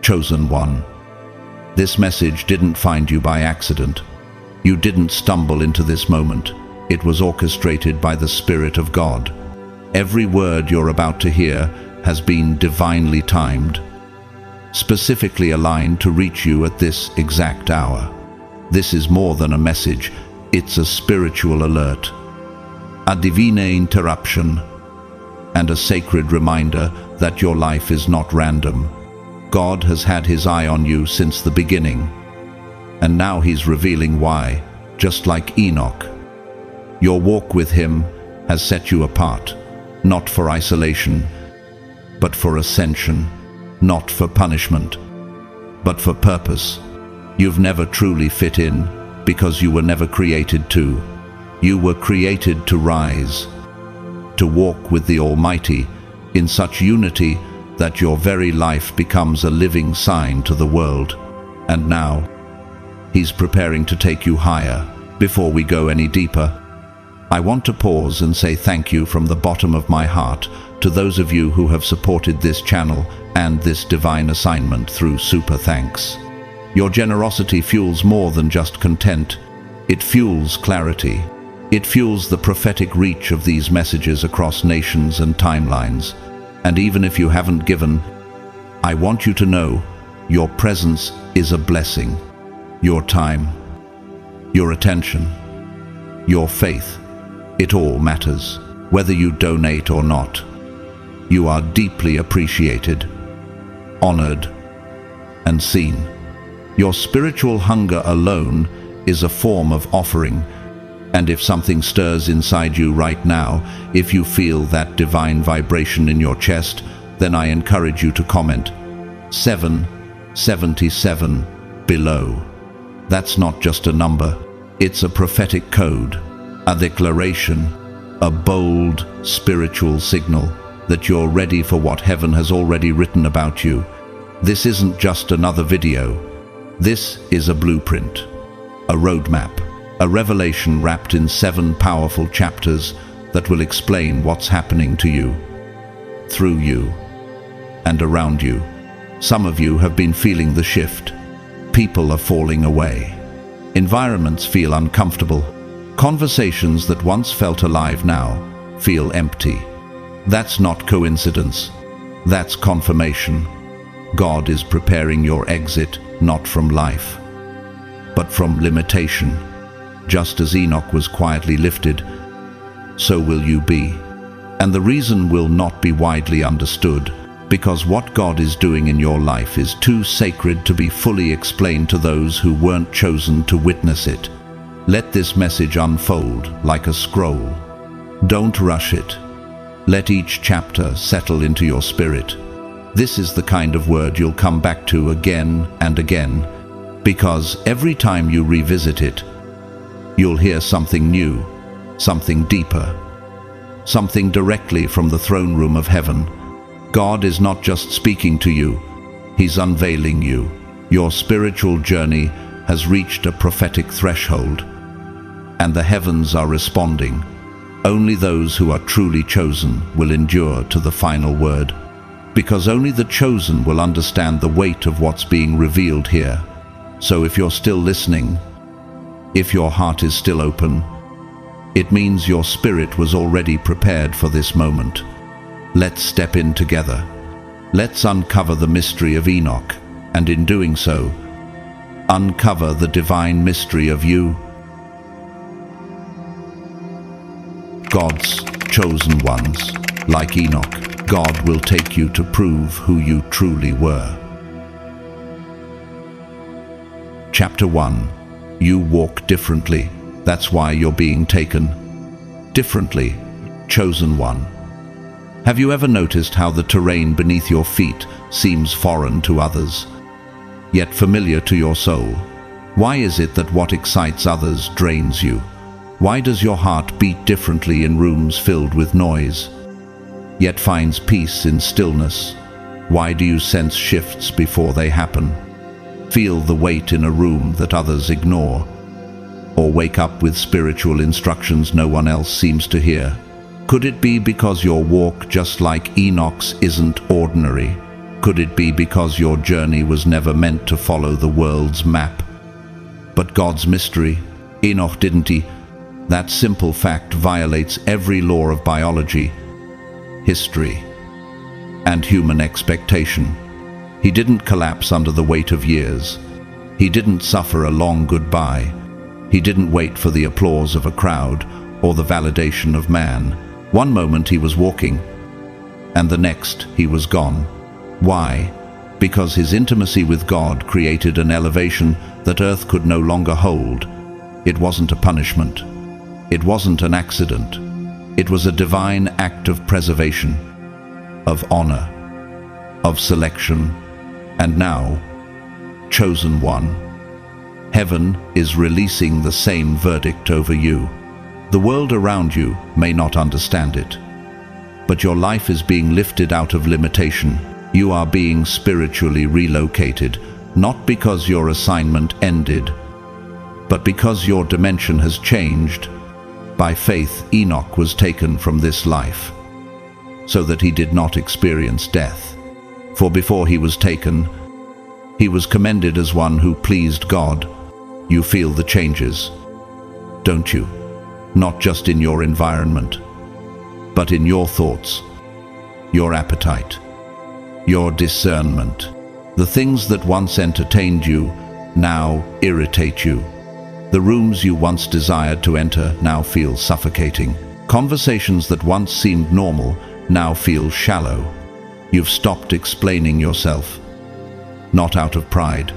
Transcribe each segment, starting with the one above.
chosen one. This message didn't find you by accident. You didn't stumble into this moment. It was orchestrated by the Spirit of God. Every word you're about to hear has been divinely timed, specifically aligned to reach you at this exact hour. This is more than a message, it's a spiritual alert, a divine interruption, and a sacred reminder that your life is not random. God has had his eye on you since the beginning, and now he's revealing why, just like Enoch. Your walk with him has set you apart, not for isolation, but for ascension, not for punishment, but for purpose. You've never truly fit in because you were never created to. You were created to rise, to walk with the Almighty in such unity that your very life becomes a living sign to the world. And now, he's preparing to take you higher. Before we go any deeper, I want to pause and say thank you from the bottom of my heart to those of you who have supported this channel and this divine assignment through super thanks. Your generosity fuels more than just content. It fuels clarity. It fuels the prophetic reach of these messages across nations and timelines. And even if you haven't given, I want you to know your presence is a blessing. Your time, your attention, your faith, it all matters, whether you donate or not. You are deeply appreciated, honored, and seen. Your spiritual hunger alone is a form of offering, and if something stirs inside you right now, if you feel that divine vibration in your chest, then I encourage you to comment 777 below. That's not just a number, it's a prophetic code, a declaration, a bold spiritual signal that you're ready for what heaven has already written about you. This isn't just another video. This is a blueprint, a roadmap, a revelation wrapped in 7 powerful chapters that will explain what's happening to you, through you, and around you. Some of you have been feeling the shift. People are falling away. Environments feel uncomfortable. Conversations that once felt alive now feel empty. That's not coincidence. That's confirmation. God is preparing your exit not from life, but from limitation. Just as Enoch was quietly lifted, so will you be. And the reason will not be widely understood, because what God is doing in your life is too sacred to be fully explained to those who weren't chosen to witness it. Let this message unfold like a scroll. Don't rush it. Let each chapter settle into your spirit. This is the kind of word you'll come back to again and again, because every time you revisit it, you'll hear something new, something deeper, something directly from the throne room of heaven. God is not just speaking to you, he's unveiling you. Your spiritual journey has reached a prophetic threshold, and the heavens are responding. Only those who are truly chosen will endure to the final word, because only the chosen will understand the weight of what's being revealed here. So if you're still listening, if your heart is still open, it means your spirit was already prepared for this moment. Let's step in together. Let's uncover the mystery of Enoch, and in doing so, uncover the divine mystery of you, God's chosen ones. Like Enoch, God will take you to prove who you truly were. Chapter 1. You walk differently. That's why you're being taken. Differently, chosen one. Have you ever noticed how the terrain beneath your feet seems foreign to others, yet familiar to your soul? Why is it that what excites others drains you? Why does your heart beat differently in rooms filled with noise, yet finds peace in stillness? Why do you sense shifts before they happen? Feel the weight in a room that others ignore, or wake up with spiritual instructions no one else seems to hear? Could it be because your walk, just like Enoch's, isn't ordinary? Could it be because your journey was never meant to follow the world's map, but God's mystery? Enoch didn't he? That simple fact violates every law of biology, history, and human expectation. He didn't collapse under the weight of years. He didn't suffer a long goodbye. He didn't wait for the applause of a crowd or the validation of man. One moment he was walking, and the next he was gone. Why? Because his intimacy with God created an elevation that earth could no longer hold. It wasn't a punishment. It wasn't an accident. It was a divine act of preservation, of honor, of selection, and now, chosen one. Heaven is releasing the same verdict over you. The world around you may not understand it, but your life is being lifted out of limitation. You are being spiritually relocated, not because your assignment ended, but because your dimension has changed. By faith, Enoch was taken from this life, so that he did not experience death. For before he was taken, he was commended as one who pleased God. You feel the changes, don't you? Not just in your environment, but in your thoughts, your appetite, your discernment. The things that once entertained you now irritate you. The rooms you once desired to enter now feel suffocating. Conversations that once seemed normal now feel shallow. You've stopped explaining yourself, not out of pride,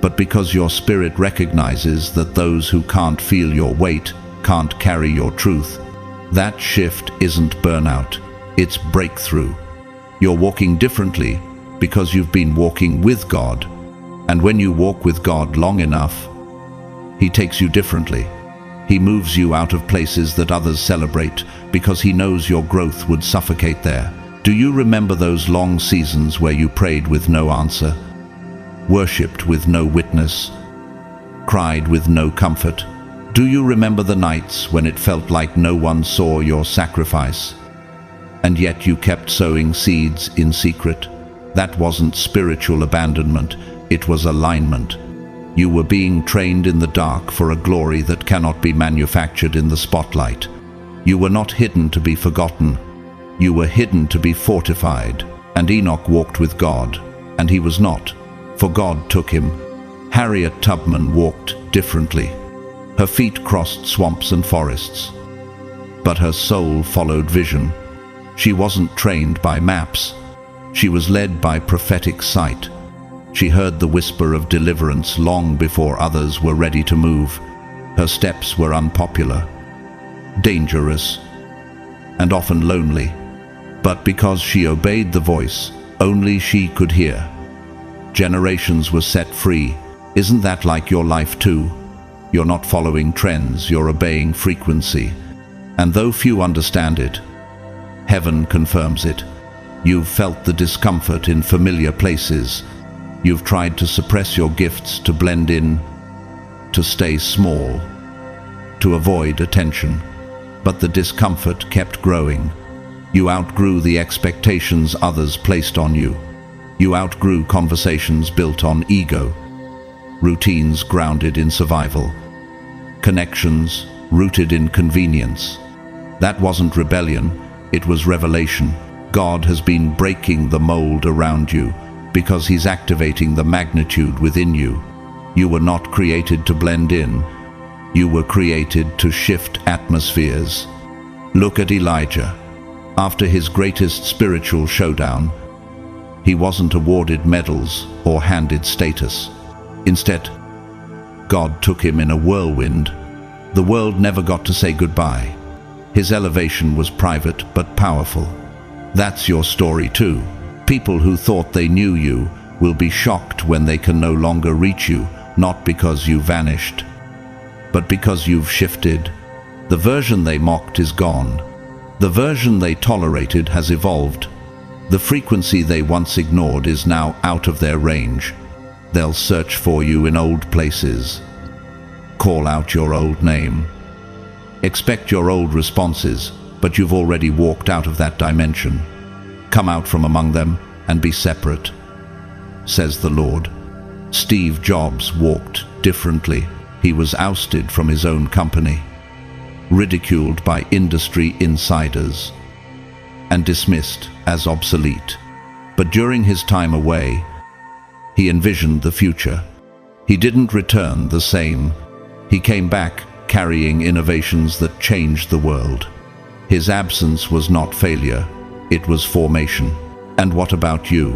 but because your spirit recognizes that those who can't feel your weight can't carry your truth. That shift isn't burnout, it's breakthrough. You're walking differently because you've been walking with God. And when you walk with God long enough, He takes you differently. He moves you out of places that others celebrate because He knows your growth would suffocate there. Do you remember those long seasons where you prayed with no answer, worshipped with no witness, cried with no comfort? Do you remember the nights when it felt like no one saw your sacrifice, and yet you kept sowing seeds in secret? That wasn't spiritual abandonment, it was alignment. You were being trained in the dark for a glory that cannot be manufactured in the spotlight. You were not hidden to be forgotten. You were hidden to be fortified. And Enoch walked with God, and he was not, for God took him. Harriet Tubman walked differently. Her feet crossed swamps and forests, but her soul followed vision. She wasn't trained by maps. She was led by prophetic sight. She heard the whisper of deliverance long before others were ready to move. Her steps were unpopular, dangerous, and often lonely. But because she obeyed the voice only she could hear, generations were set free. Isn't that like your life too? You're not following trends, you're obeying frequency. And though few understand it, heaven confirms it. You've felt the discomfort in familiar places. You've tried to suppress your gifts, to blend in, to stay small, to avoid attention. But the discomfort kept growing. You outgrew the expectations others placed on you. You outgrew conversations built on ego, routines grounded in survival, connections rooted in convenience. That wasn't rebellion, it was revelation. God has been breaking the mold around you because He's activating the magnitude within you. You were not created to blend in. You were created to shift atmospheres. Look at Elijah. After his greatest spiritual showdown, he wasn't awarded medals or handed status. Instead, God took him in a whirlwind. The world never got to say goodbye. His elevation was private but powerful. That's your story too. People who thought they knew you will be shocked when they can no longer reach you, not because you vanished, but because you've shifted. The version they mocked is gone. The version they tolerated has evolved. The frequency they once ignored is now out of their range. They'll search for you in old places. Call out your old name. Expect your old responses, but you've already walked out of that dimension. Come out from among them and be separate, says the Lord. Steve Jobs walked differently. He was ousted from his own company, ridiculed by industry insiders, and dismissed as obsolete. But during his time away, he envisioned the future. He didn't return the same. He came back carrying innovations that changed the world. His absence was not failure, it was formation. And what about you?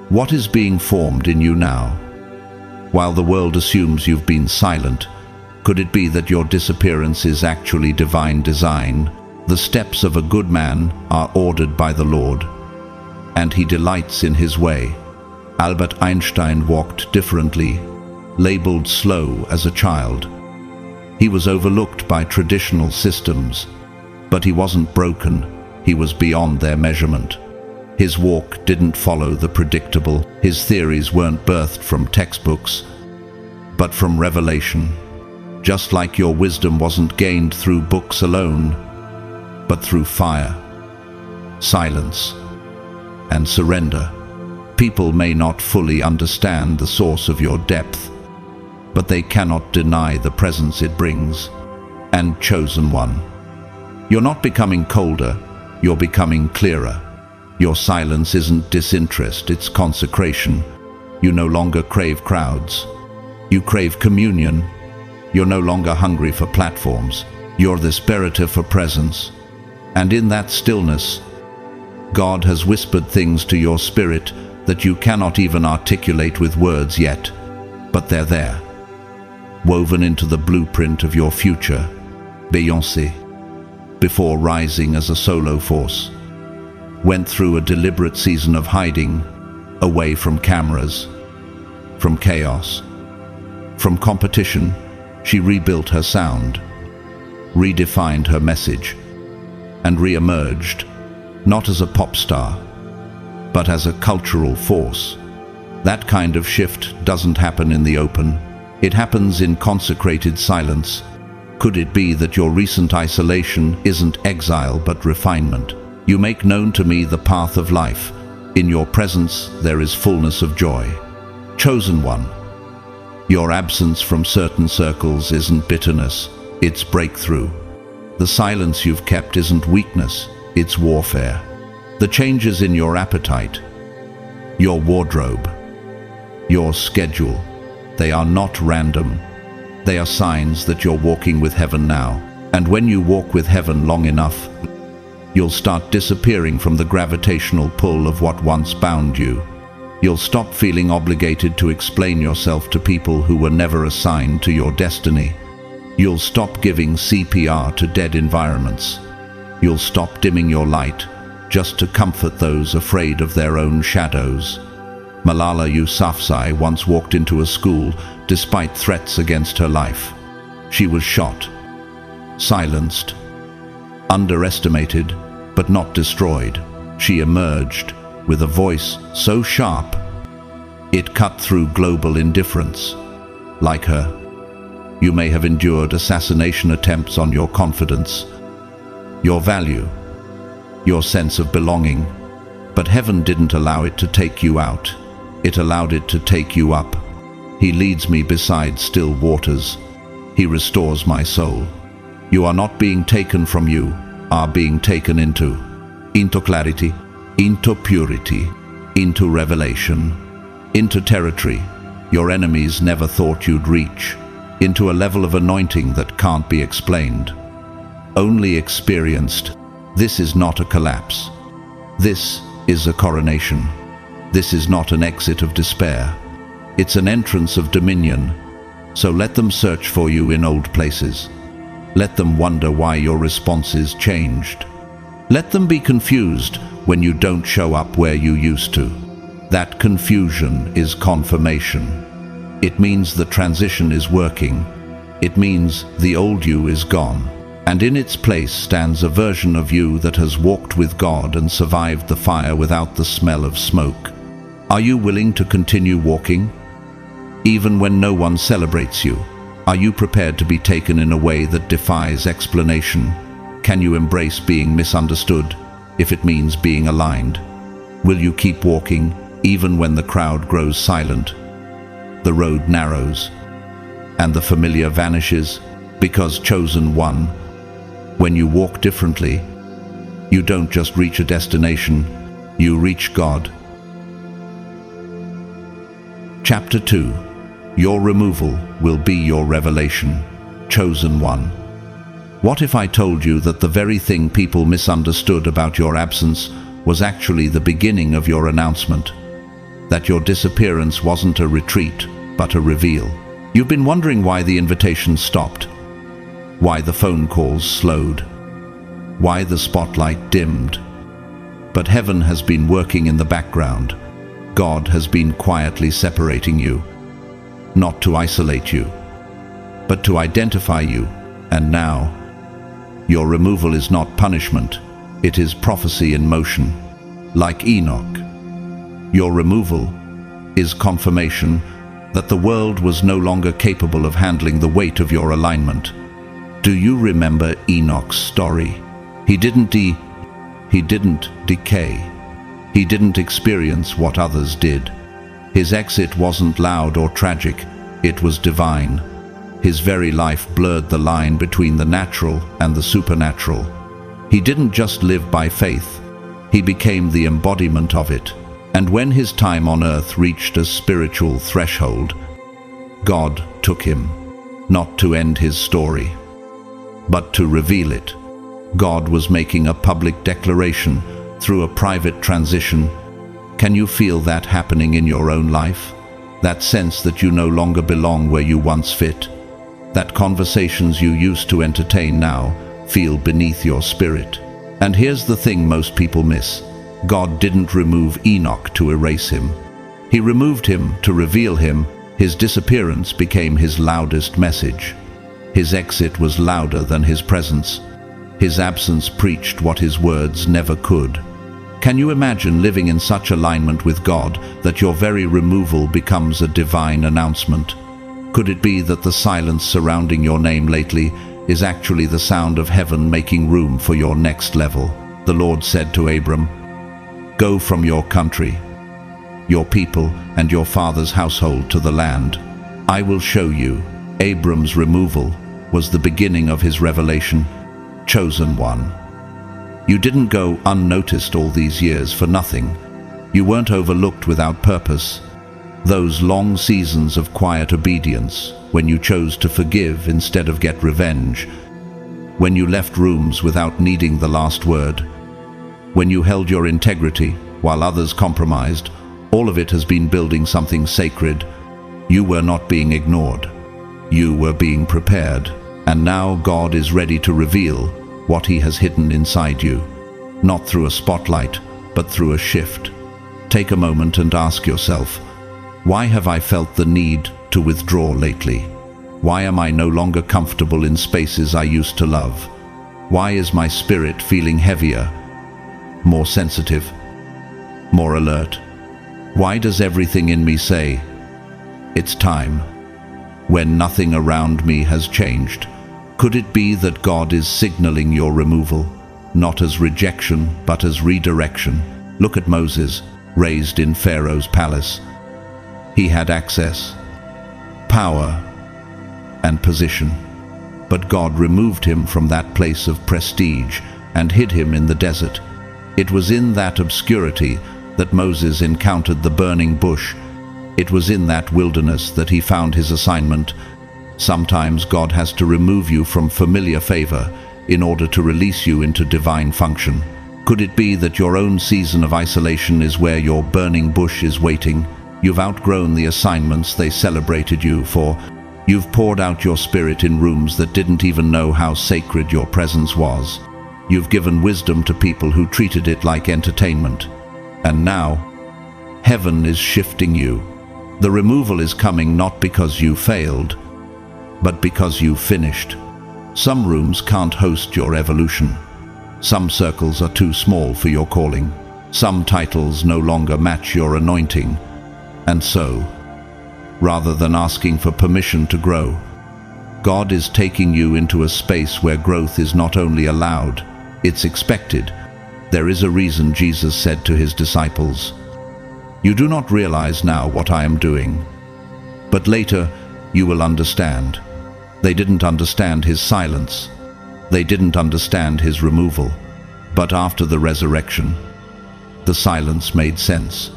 What is being formed in you now? While the world assumes you've been silent, could it be that your disappearance is actually divine design? The steps of a good man are ordered by the Lord, and he delights in his way. Albert Einstein walked differently, labeled slow as a child. He was overlooked by traditional systems, but he wasn't broken. He was beyond their measurement. His walk didn't follow the predictable. His theories weren't birthed from textbooks, but from revelation. Just like your wisdom wasn't gained through books alone, but through fire, silence, and surrender. People may not fully understand the source of your depth, but they cannot deny the presence it brings. And chosen one, you're not becoming colder, you're becoming clearer. Your silence isn't disinterest, it's consecration. You no longer crave crowds. You crave communion. You're no longer hungry for platforms. You're the spiritor for presence. And in that stillness, God has whispered things to your spirit that you cannot even articulate with words yet, but they're there, woven into the blueprint of your future. Beyoncé, before rising as a solo force, went through a deliberate season of hiding, away from cameras, from chaos, from competition. She rebuilt her sound, redefined her message, and re-emerged, not as a pop star, but as a cultural force. That kind of shift doesn't happen in the open. It happens in consecrated silence. Could it be that your recent isolation isn't exile but refinement? You make known to me the path of life. In your presence there is fullness of joy. Chosen one, your absence from certain circles isn't bitterness, it's breakthrough. The silence you've kept isn't weakness, it's warfare. The changes in your appetite, your wardrobe, your schedule, they are not random. They are signs that you're walking with heaven now. And when you walk with heaven long enough, you'll start disappearing from the gravitational pull of what once bound you. You'll stop feeling obligated to explain yourself to people who were never assigned to your destiny. You'll stop giving CPR to dead environments. You'll stop dimming your light just to comfort those afraid of their own shadows. Malala Yousafzai once walked into a school despite threats against her life. She was shot, silenced, underestimated, but not destroyed. She emerged with a voice so sharp, it cut through global indifference. Like her, you may have endured assassination attempts on your confidence, your value, your sense of belonging, but heaven didn't allow it to take you out. It allowed it to take you up. He leads me beside still waters. He restores my soul. You are not being taken from, you are being taken into clarity, into purity, into revelation, into territory your enemies never thought you'd reach, into a level of anointing that can't be explained, only experienced. This is not a collapse. This is a coronation. This is not an exit of despair. It's an entrance of dominion. So let them search for you in old places. Let them wonder why your responses changed. Let them be confused when you don't show up where you used to. That confusion is confirmation. It means the transition is working. It means the old you is gone, and in its place stands a version of you that has walked with God and survived the fire without the smell of smoke. Are you willing to continue walking? Even when no one celebrates you, are you prepared to be taken in a way that defies explanation? Can you embrace being misunderstood if it means being aligned? Will you keep walking, even when the crowd grows silent? The road narrows, and the familiar vanishes, because chosen one. When you walk differently, you don't just reach a destination, you reach God. Chapter 2. Your removal will be your revelation, chosen one. What if I told you that the very thing people misunderstood about your absence was actually the beginning of your announcement? That your disappearance wasn't a retreat, but a reveal. You've been wondering why the invitation stopped, why the phone calls slowed, why the spotlight dimmed. But heaven has been working in the background. God has been quietly separating you, not to isolate you, but to identify you. And now, your removal is not punishment, it is prophecy in motion. Like Enoch, your removal is confirmation that the world was no longer capable of handling the weight of your alignment. Do you remember Enoch's story? He didn't decay. He didn't experience what others did. His exit wasn't loud or tragic, it was divine. His very life blurred the line between the natural and the supernatural. He didn't just live by faith, he became the embodiment of it. And when his time on earth reached a spiritual threshold, God took him, not to end his story, but to reveal it. God was making a public declaration through a private transition. Can you feel that happening in your own life? That sense that you no longer belong where you once fit? That conversations you used to entertain now feel beneath your spirit? And here's the thing most people miss. God didn't remove Enoch to erase him. He removed him to reveal him. His disappearance became his loudest message. His exit was louder than his presence. His absence preached what his words never could. Can you imagine living in such alignment with God that your very removal becomes a divine announcement? Could it be that the silence surrounding your name lately is actually the sound of heaven making room for your next level? The Lord said to Abram, "Go from your country, your people, and your father's household to the land I will show you." Abram's removal was the beginning of his revelation, chosen one. You didn't go unnoticed all these years for nothing. You weren't overlooked without purpose. Those long seasons of quiet obedience, when you chose to forgive instead of get revenge, when you left rooms without needing the last word, when you held your integrity while others compromised, all of it has been building something sacred. You were not being ignored. You were being prepared. And now God is ready to reveal what he has hidden inside you, not through a spotlight, but through a shift. Take a moment and ask yourself, why have I felt the need to withdraw lately? Why am I no longer comfortable in spaces I used to love? Why is my spirit feeling heavier, more sensitive, more alert? Why does everything in me say, it's time, when nothing around me has changed? Could it be that God is signaling your removal, not as rejection, but as redirection? Look at Moses, raised in Pharaoh's palace. He had access, power, and position. But God removed him from that place of prestige and hid him in the desert. It was in that obscurity that Moses encountered the burning bush. It was in that wilderness that he found his assignment. Sometimes God has to remove you from familiar favor in order to release you into divine function. Could it be that your own season of isolation is where your burning bush is waiting? You've outgrown the assignments they celebrated you for. You've poured out your spirit in rooms that didn't even know how sacred your presence was. You've given wisdom to people who treated it like entertainment. And now, heaven is shifting you. The removal is coming not because you failed, but because you finished. Some rooms can't host your evolution. Some circles are too small for your calling. Some titles no longer match your anointing. And so, rather than asking for permission to grow, God is taking you into a space where growth is not only allowed, it's expected. There is a reason Jesus said to his disciples, "You do not realize now what I am doing, but later you will understand." They didn't understand his silence. They didn't understand his removal. But after the resurrection, the silence made sense.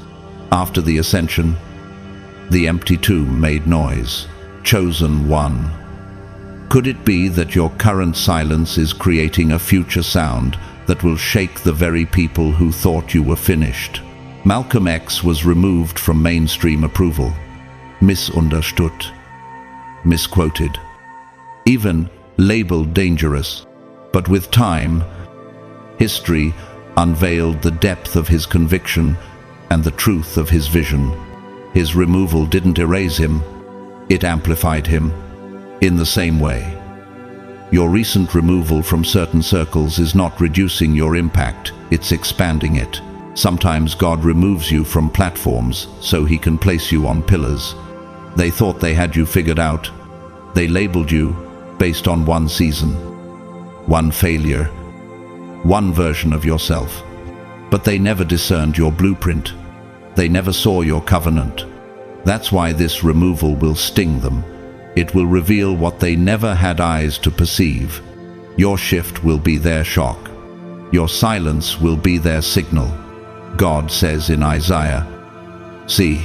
After the ascension, the empty tomb made noise. Chosen one. Could it be that your current silence is creating a future sound that will shake the very people who thought you were finished? Malcolm X was removed from mainstream approval, misunderstood, misquoted, even labeled dangerous. But with time, history unveiled the depth of his conviction and the truth of his vision. His removal didn't erase him, it amplified him. In the same way, your recent removal from certain circles is not reducing your impact, it's expanding it. Sometimes God removes you from platforms so he can place you on pillars. They thought they had you figured out. They labeled you based on one season, one failure, one version of yourself. But they never discerned your blueprint. They never saw your covenant. That's why this removal will sting them. It will reveal what they never had eyes to perceive. Your shift will be their shock. Your silence will be their signal. God says in Isaiah, "See,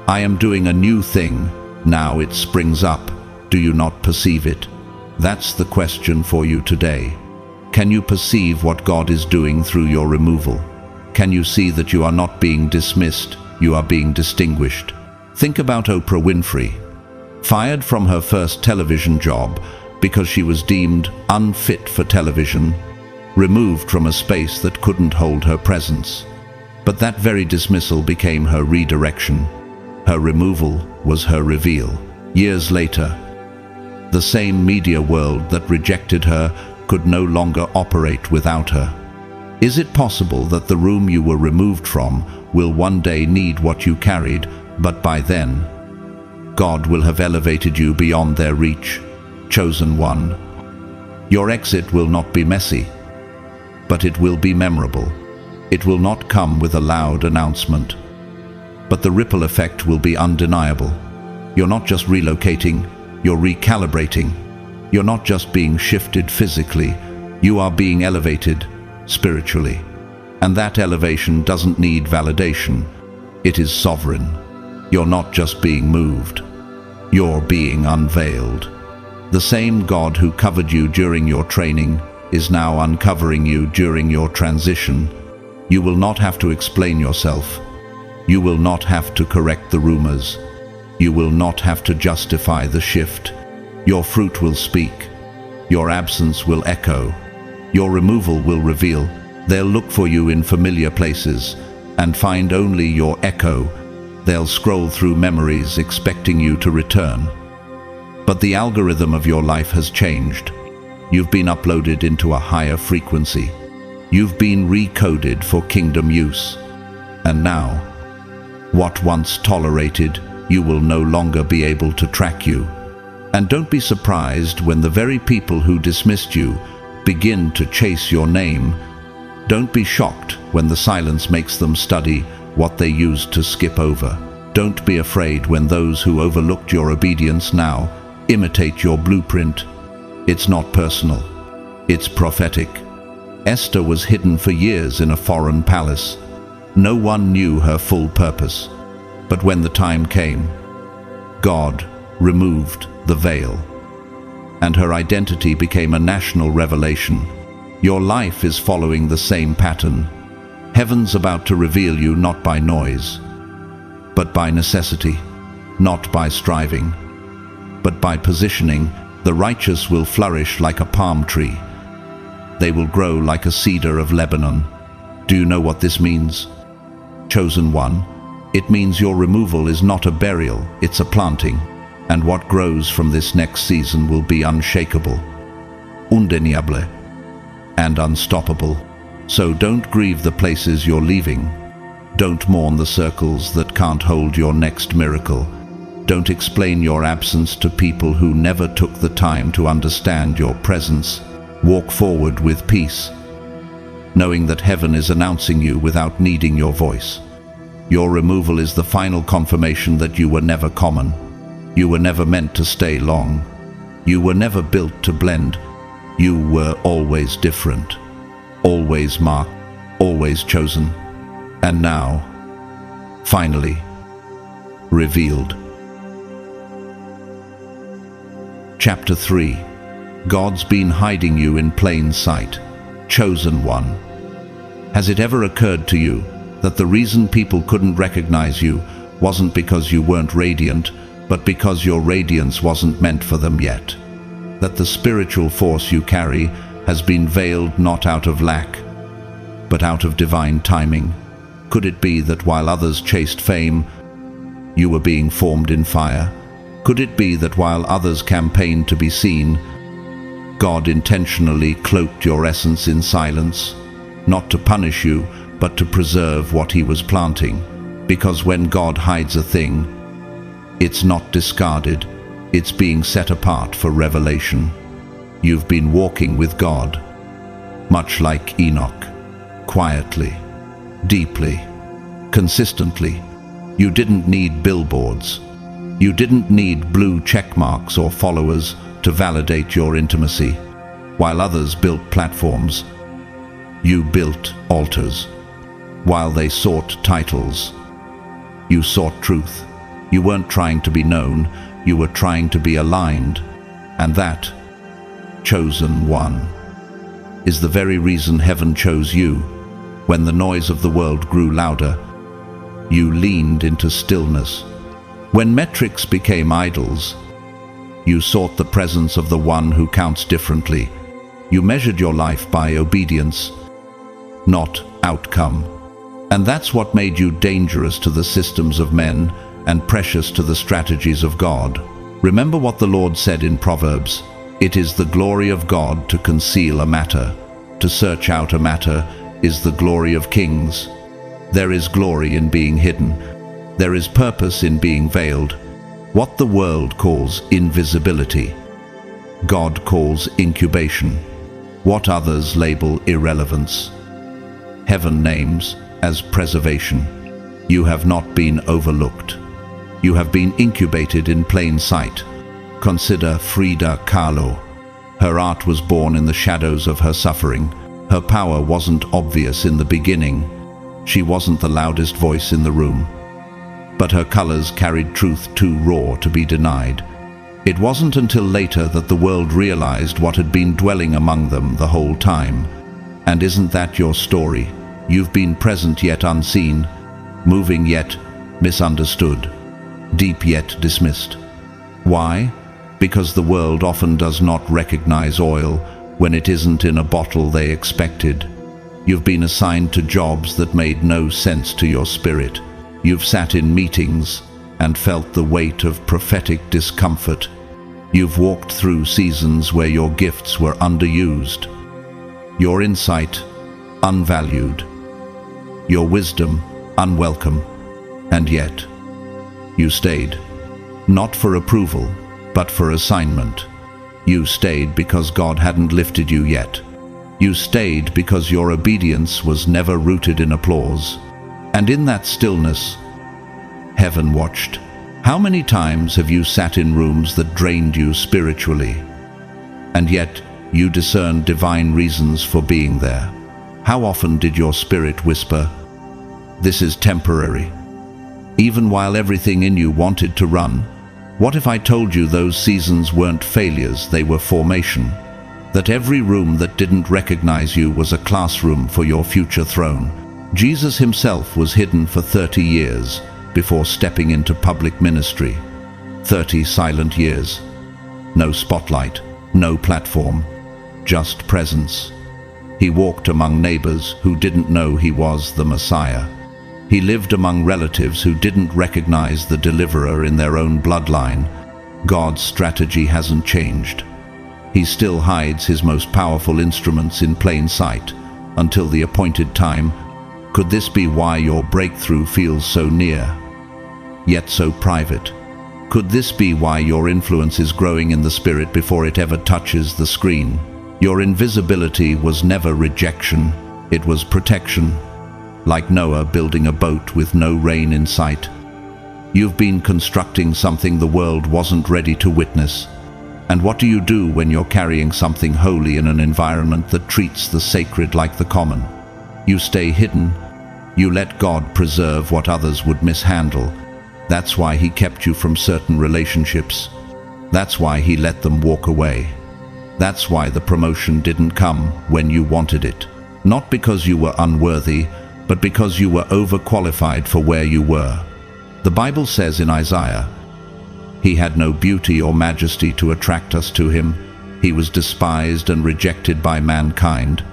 I am doing a new thing. Now it springs up. Do you not perceive it?" That's the question for you today. Can you perceive what God is doing through your removal? Can you see that you are not being dismissed, you are being distinguished? Think about Oprah Winfrey, fired from her first television job because she was deemed unfit for television, removed from a space that couldn't hold her presence. But that very dismissal became her redirection. Her removal was her reveal. Years later, the same media world that rejected her could no longer operate without her. Is it possible that the room you were removed from will one day need what you carried, but by then, God will have elevated you beyond their reach? Chosen one. Your exit will not be messy, but it will be memorable. It will not come with a loud announcement, but the ripple effect will be undeniable. You're not just relocating, you're recalibrating. You're not just being shifted physically, you are being elevated spiritually. And that elevation doesn't need validation. It is sovereign. You're not just being moved, you're being unveiled. The same God who covered you during your training is now uncovering you during your transition. You will not have to explain yourself. You will not have to correct the rumors. You will not have to justify the shift. Your fruit will speak. Your absence will echo. Your removal will reveal. They'll look for you in familiar places and find only your echo. They'll scroll through memories expecting you to return. But the algorithm of your life has changed. You've been uploaded into a higher frequency. You've been recoded for kingdom use. And now, what once tolerated, you will no longer be able to track you. And don't be surprised when the very people who dismissed you begin to chase your name. Don't be shocked when the silence makes them study what they used to skip over. Don't be afraid when those who overlooked your obedience now imitate your blueprint. It's not personal. It's prophetic. Esther was hidden for years in a foreign palace. No one knew her full purpose. But when the time came, God removed the veil, and her identity became a national revelation. Your life is following the same pattern. Heaven's about to reveal you not by noise, but by necessity, not by striving, but by positioning. The righteous will flourish like a palm tree. They will grow like a cedar of Lebanon. Do you know what this means? Chosen one, it means your removal is not a burial, it's a planting. And what grows from this next season will be unshakable, undeniable, and unstoppable. So don't grieve the places you're leaving. Don't mourn the circles that can't hold your next miracle. Don't explain your absence to people who never took the time to understand your presence. Walk forward with peace. knowing that heaven is announcing you without needing your voice. Your removal is the final confirmation that you were never common. You were never meant to stay long. You were never built to blend. You were always different, always marked, always chosen, and now, finally, revealed. Chapter 3. God's been hiding you in plain sight. Chosen one. Has it ever occurred to you that the reason people couldn't recognize you wasn't because you weren't radiant, but because your radiance wasn't meant for them yet? That the spiritual force you carry has been veiled not out of lack, but out of divine timing? Could it be that while others chased fame, you were being formed in fire? Could it be that while others campaigned to be seen, God intentionally cloaked your essence in silence, not to punish you, but to preserve what He was planting? Because when God hides a thing, it's not discarded, it's being set apart for revelation. You've been walking with God, much like Enoch, quietly, deeply, consistently. You didn't need billboards. You didn't need blue check marks or followers to validate your intimacy. While others built platforms, you built altars. While they sought titles, you sought truth. You weren't trying to be known, you were trying to be aligned. And that, chosen one, is the very reason heaven chose you. When the noise of the world grew louder, you leaned into stillness. When metrics became idols, you sought the presence of the one who counts differently. You measured your life by obedience, not outcome. And that's what made you dangerous to the systems of men and precious to the strategies of God. Remember what the Lord said in Proverbs: "It is the glory of God to conceal a matter. To search out a matter is the glory of kings." There is glory in being hidden. There is purpose in being veiled. What the world calls invisibility, God calls incubation. What others label irrelevance, heaven names as preservation. You have not been overlooked. You have been incubated in plain sight. Consider Frida Kahlo. Her art was born in the shadows of her suffering. Her power wasn't obvious in the beginning. She wasn't the loudest voice in the room. But her colors carried truth too raw to be denied. It wasn't until later that the world realized what had been dwelling among them the whole time. And isn't that your story? You've been present yet unseen, moving yet misunderstood, deep yet dismissed. Why? Because the world often does not recognize oil when it isn't in a bottle they expected. You've been assigned to jobs that made no sense to your spirit. You've sat in meetings and felt the weight of prophetic discomfort. You've walked through seasons where your gifts were underused, your insight unvalued, your wisdom unwelcome, and yet you stayed, not for approval, but for assignment. You stayed because God hadn't lifted you yet. You stayed because your obedience was never rooted in applause. And in that stillness, heaven watched. How many times have you sat in rooms that drained you spiritually, and yet you discerned divine reasons for being there? How often did your spirit whisper, "This is temporary"? Even while everything in you wanted to run. What if I told you those seasons weren't failures, they were formation? That every room that didn't recognize you was a classroom for your future throne. Jesus himself was hidden for 30 years before stepping into public ministry. 30 silent years. No spotlight, no platform, just presence. He walked among neighbors who didn't know he was the Messiah. He lived among relatives who didn't recognize the deliverer in their own bloodline. God's strategy hasn't changed. He still hides his most powerful instruments in plain sight until the appointed time. Could this be why your breakthrough feels so near, yet so private? Could this be why your influence is growing in the spirit before it ever touches the screen? Your invisibility was never rejection, It was protection, like Noah building a boat with no rain in sight. You've been constructing something the world wasn't ready to witness. And what do you do when you're carrying something holy in an environment that treats the sacred like the common? You stay hidden. You let God preserve what others would mishandle. That's why He kept you from certain relationships. That's why He let them walk away. That's why the promotion didn't come when you wanted it. Not because you were unworthy, but because you were overqualified for where you were. The Bible says in Isaiah, He had no beauty or majesty to attract us to Him. He was despised and rejected by mankind,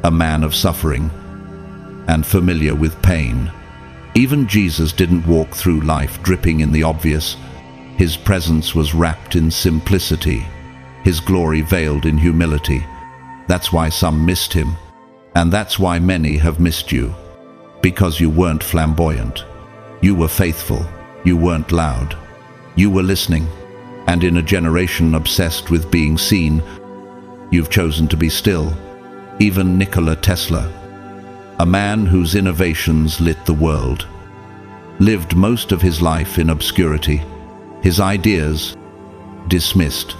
a man of suffering and familiar with pain. Even Jesus didn't walk through life dripping in the obvious. His presence was wrapped in simplicity, His glory veiled in humility. That's why some missed Him, and that's why many have missed you. Because you weren't flamboyant. You were faithful. You weren't loud. You were listening. And in a generation obsessed with being seen, you've chosen to be still. Even Nikola Tesla, a man whose innovations lit the world, lived most of his life in obscurity. His ideas dismissed,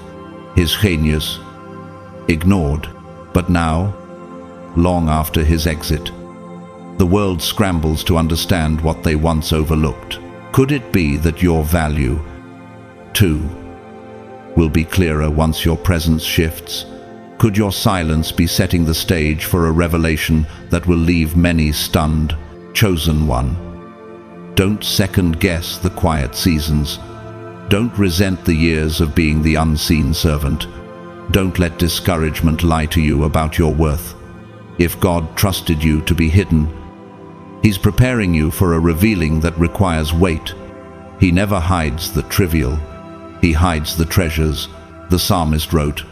his genius ignored. But now, long after his exit, the world scrambles to understand what they once overlooked. Could it be that your value, too, will be clearer once your presence shifts? Could your silence be setting the stage for a revelation that will leave many stunned? Chosen one, don't second-guess the quiet seasons. Don't resent the years of being the unseen servant. Don't let discouragement lie to you about your worth. If God trusted you to be hidden, He's preparing you for a revealing that requires weight. He never hides the trivial. He hides the treasures. The psalmist wrote,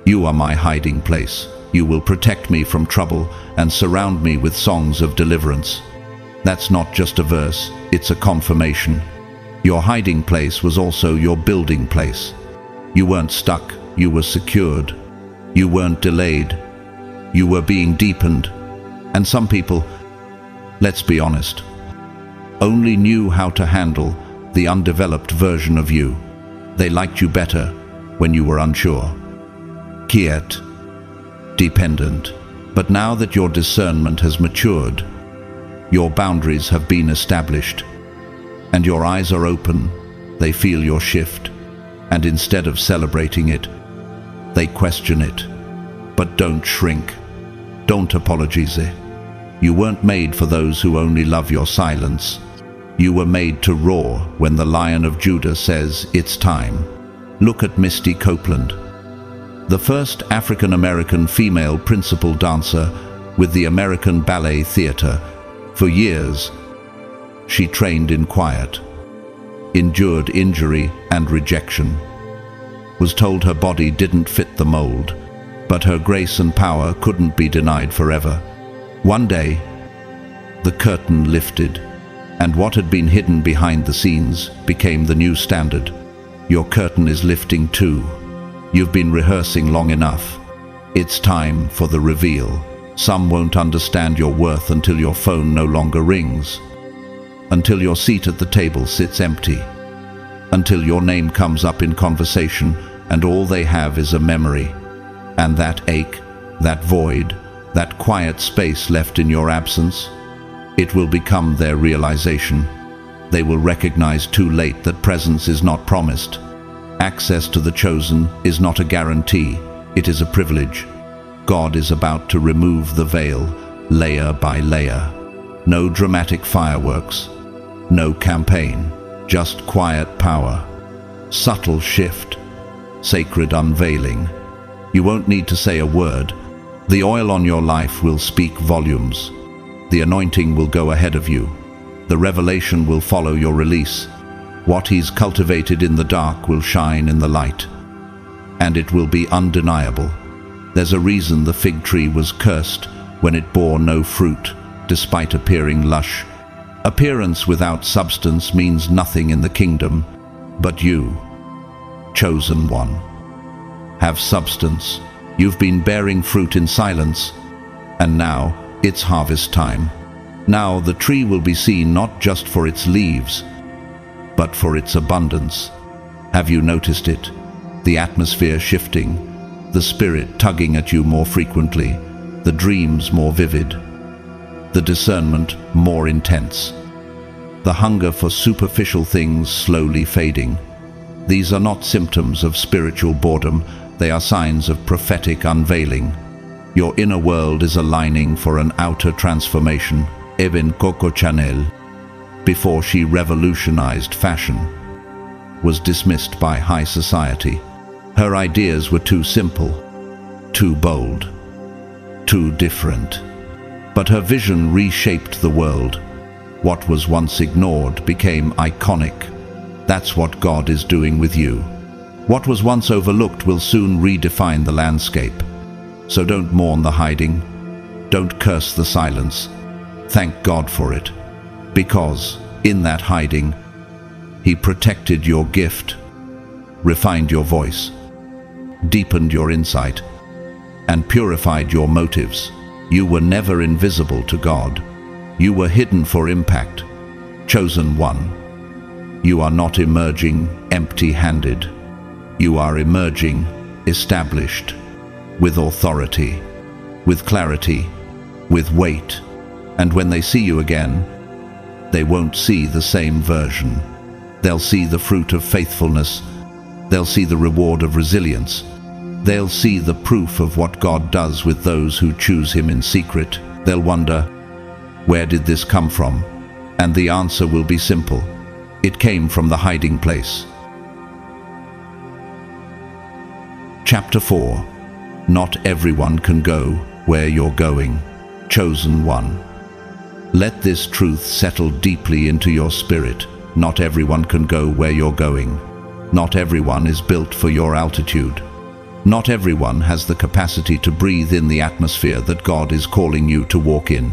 "You are my hiding place. You will protect me from trouble and surround me with songs of deliverance." That's not just a verse, it's a confirmation. Your hiding place was also your building place. You weren't stuck, you were secured. You weren't delayed, you were being deepened. And some people, let's be honest, only knew how to handle the undeveloped version of you. They liked you better when you were unsure, quiet, dependent. But now that your discernment has matured, your boundaries have been established, and your eyes are open, they feel your shift, and instead of celebrating it, they question it. But don't shrink. Don't apologize. You weren't made for those who only love your silence. You were made to roar when the Lion of Judah says it's time. Look at Misty Copeland, the first African-American female principal dancer with the American Ballet Theatre. For years, she trained in quiet, endured injury and rejection, was told her body didn't fit the mold, but her grace and power couldn't be denied forever. One day, the curtain lifted, and what had been hidden behind the scenes became the new standard. Your curtain is lifting too. You've been rehearsing long enough. It's time for the reveal. Some won't understand your worth until your phone no longer rings, until your seat at the table sits empty, until your name comes up in conversation and all they have is a memory. And that ache, that void, that quiet space left in your absence, it will become their realization. They will recognize too late that presence is not promised. Access to the chosen is not a guarantee, it is a privilege. God is about to remove the veil, layer by layer. No dramatic fireworks, no campaign, just quiet power, subtle shift, sacred unveiling. You won't need to say a word. The oil on your life will speak volumes. The anointing will go ahead of you. The revelation will follow your release. What He's cultivated in the dark will shine in the light, and it will be undeniable. There's a reason the fig tree was cursed when it bore no fruit, despite appearing lush. Appearance without substance means nothing in the kingdom, but you, chosen one, have substance. You've been bearing fruit in silence, And now it's harvest time. Now the tree will be seen not just for its leaves, but for its abundance. Have you noticed it? The atmosphere shifting, the spirit tugging at you more frequently, the dreams more vivid, the discernment more intense, the hunger for superficial things slowly fading. These are not symptoms of spiritual boredom, they are signs of prophetic unveiling. Your inner world is aligning for an outer transformation. Even Coco Chanel, before she revolutionized fashion, was dismissed by high society. Her ideas were too simple, too bold, too different. But her vision reshaped the world. What was once ignored became iconic. That's what God is doing with you. What was once overlooked will soon redefine the landscape. So don't mourn the hiding. Don't curse the silence. Thank God for it. Because in that hiding, He protected your gift, refined your voice, deepened your insight, and purified your motives. You were never invisible to God. You were hidden for impact, chosen one. You are not emerging empty-handed. You are emerging established, with authority, with clarity, with weight. And when they see you again, they won't see the same version. They'll see the fruit of faithfulness. They'll see the reward of resilience. They'll see the proof of what God does with those who choose Him in secret. They'll wonder, where did this come from? And the answer will be simple. It came from the hiding place. Chapter 4. Not everyone can go where you're going. Chosen one. Let this truth settle deeply into your spirit. Not everyone can go where you're going. Not everyone is built for your altitude. Not everyone has the capacity to breathe in the atmosphere that God is calling you to walk in.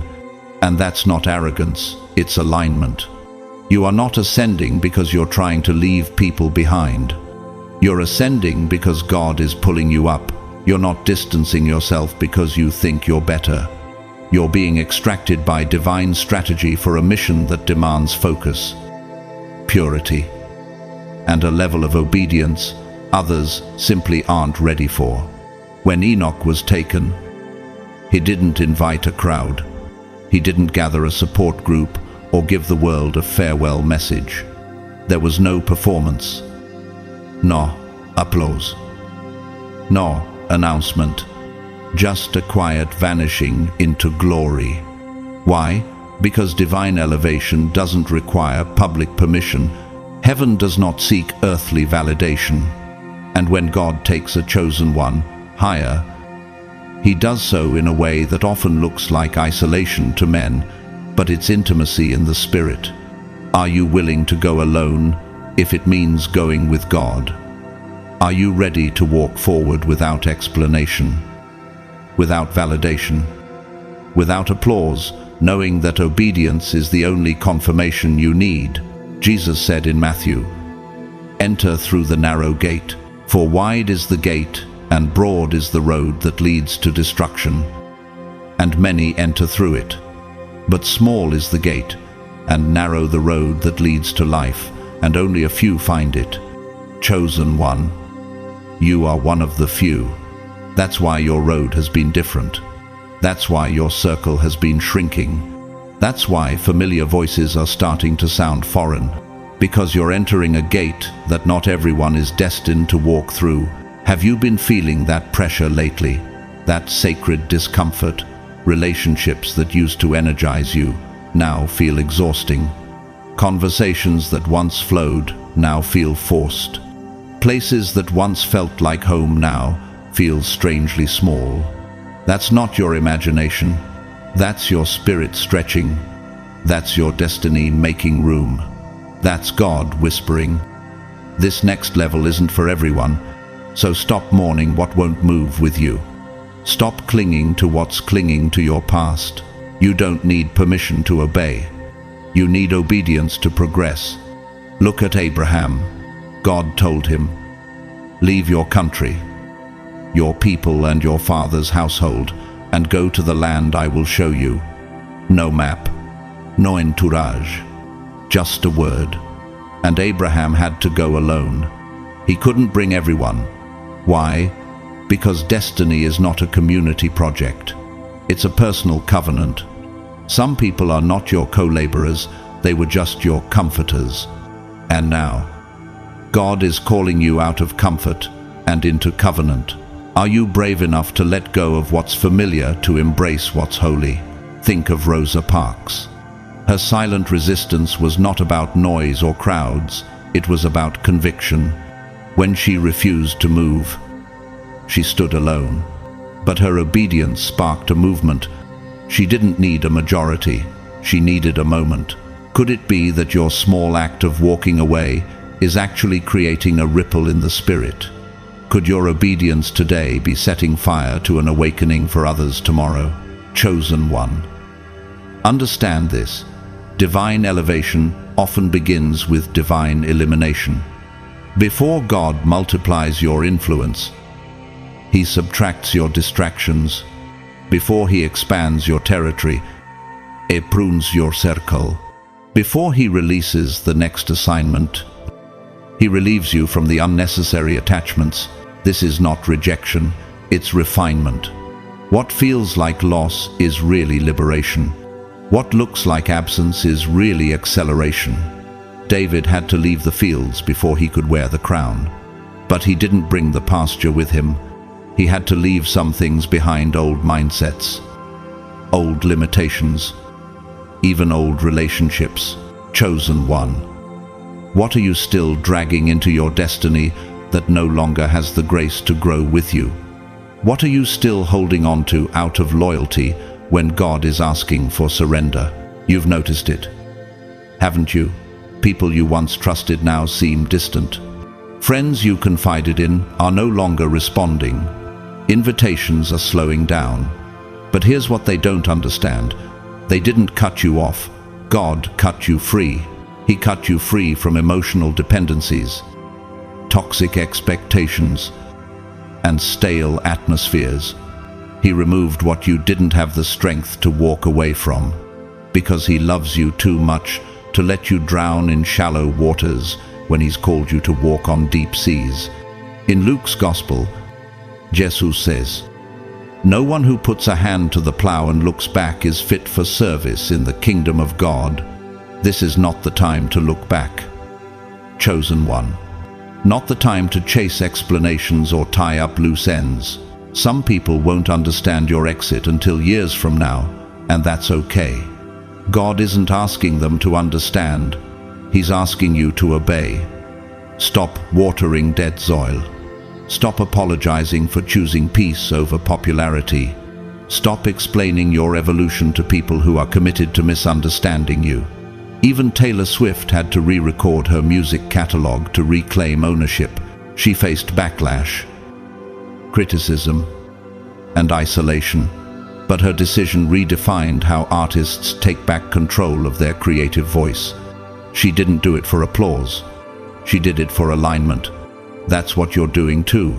And that's not arrogance, it's alignment. You are not ascending because you're trying to leave people behind. You're ascending because God is pulling you up. You're not distancing yourself because you think you're better. You're being extracted by divine strategy for a mission that demands focus, purity, and a level of obedience others simply aren't ready for. When Enoch was taken, he didn't invite a crowd. He didn't gather a support group or give the world a farewell message. There was no performance, no applause, no announcement. Just a quiet vanishing into glory. Why? Because divine elevation doesn't require public permission. Heaven does not seek earthly validation. And when God takes a chosen one higher, He does so in a way that often looks like isolation to men, but it's intimacy in the spirit. Are you willing to go alone if it means going with God? Are you ready to walk forward without explanation, without validation, without applause, knowing that obedience is the only confirmation you need? Jesus said in Matthew, "Enter through the narrow gate, for wide is the gate and broad is the road that leads to destruction, and many enter through it. But small is the gate and narrow the road that leads to life, and only a few find it." Chosen one, you are one of the few. That's why your road has been different. That's why your circle has been shrinking. That's why familiar voices are starting to sound foreign. Because you're entering a gate that not everyone is destined to walk through. Have you been feeling that pressure lately? That sacred discomfort? Relationships that used to energize you now feel exhausting. Conversations that once flowed now feel forced. Places that once felt like home now feel strangely small. That's not your imagination. That's your spirit stretching. That's your destiny making room. That's God whispering, "This next level isn't for everyone, so stop mourning what won't move with you. Stop clinging to what's clinging to your past. You don't need permission to obey. You need obedience to progress." Look at Abraham. God told him, "Leave your country, your people and your father's household, and go to the land I will show you. No map, no entourage, just a word. And Abraham had to go alone. He couldn't bring everyone. Why? Because destiny is not a community project. It's a personal covenant. Some people are not your co-laborers, they were just your comforters. And now, God is calling you out of comfort and into covenant. Are you brave enough to let go of what's familiar to embrace what's holy? Think of Rosa Parks. Her silent resistance was not about noise or crowds, it was about conviction. When she refused to move, she stood alone. But her obedience sparked a movement. She didn't need a majority, she needed a moment. Could it be that your small act of walking away is actually creating a ripple in the spirit? Could your obedience today be setting fire to an awakening for others tomorrow? Chosen one. Understand this. Divine elevation often begins with divine elimination. Before God multiplies your influence, He subtracts your distractions. Before He expands your territory, He prunes your circle. Before He releases the next assignment, He relieves you from the unnecessary attachments. This is not rejection, it's refinement. What feels like loss is really liberation. What looks like absence is really acceleration. David had to leave the fields before he could wear the crown. But he didn't bring the pasture with him. He had to leave some things behind: old mindsets, old limitations, even old relationships. Chosen one. What are you still dragging into your destiny that no longer has the grace to grow with you? What are you still holding on to out of loyalty when God is asking for surrender? You've noticed it, haven't you? People you once trusted now seem distant. Friends you confided in are no longer responding. Invitations are slowing down. But here's what they don't understand. They didn't cut you off. God cut you free. He cut you free from emotional dependencies, toxic expectations, and stale atmospheres. He removed what you didn't have the strength to walk away from, because He loves you too much to let you drown in shallow waters when He's called you to walk on deep seas. In Luke's Gospel, Jesus says, "No one who puts a hand to the plow and looks back is fit for service in the kingdom of God." This is not the time to look back. Chosen one. Not the time to chase explanations or tie up loose ends. Some people won't understand your exit until years from now, and that's okay. God isn't asking them to understand. He's asking you to obey. Stop watering dead soil. Stop apologizing for choosing peace over popularity. Stop explaining your evolution to people who are committed to misunderstanding you. Even Taylor Swift had to re-record her music catalog to reclaim ownership. She faced backlash, criticism, and isolation. But her decision redefined how artists take back control of their creative voice. She didn't do it for applause. She did it for alignment. That's what you're doing too.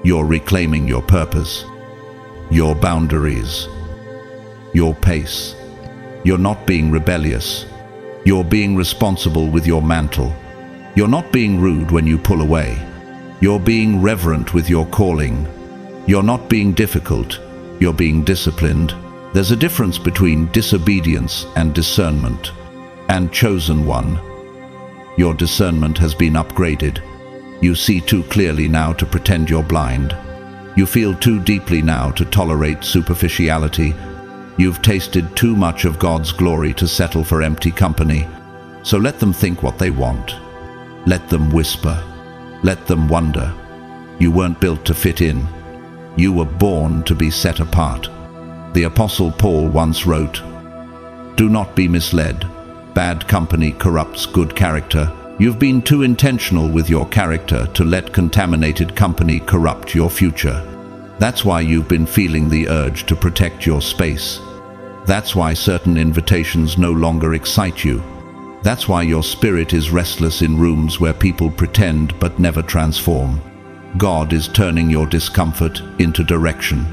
You're reclaiming your purpose, your boundaries, your pace. You're not being rebellious. You're being responsible with your mantle. You're not being rude when you pull away. You're being reverent with your calling. You're not being difficult. You're being disciplined. There's a difference between disobedience and discernment. And chosen one, your discernment has been upgraded. You see too clearly now to pretend you're blind. You feel too deeply now to tolerate superficiality. You've tasted too much of God's glory to settle for empty company. So let them think what they want. Let them whisper. Let them wonder. You weren't built to fit in. You were born to be set apart. The Apostle Paul once wrote, "Do not be misled. Bad company corrupts good character. You've been too intentional with your character to let contaminated company corrupt your future. That's why you've been feeling the urge to protect your space. That's why certain invitations no longer excite you. That's why your spirit is restless in rooms where people pretend but never transform. God is turning your discomfort into direction.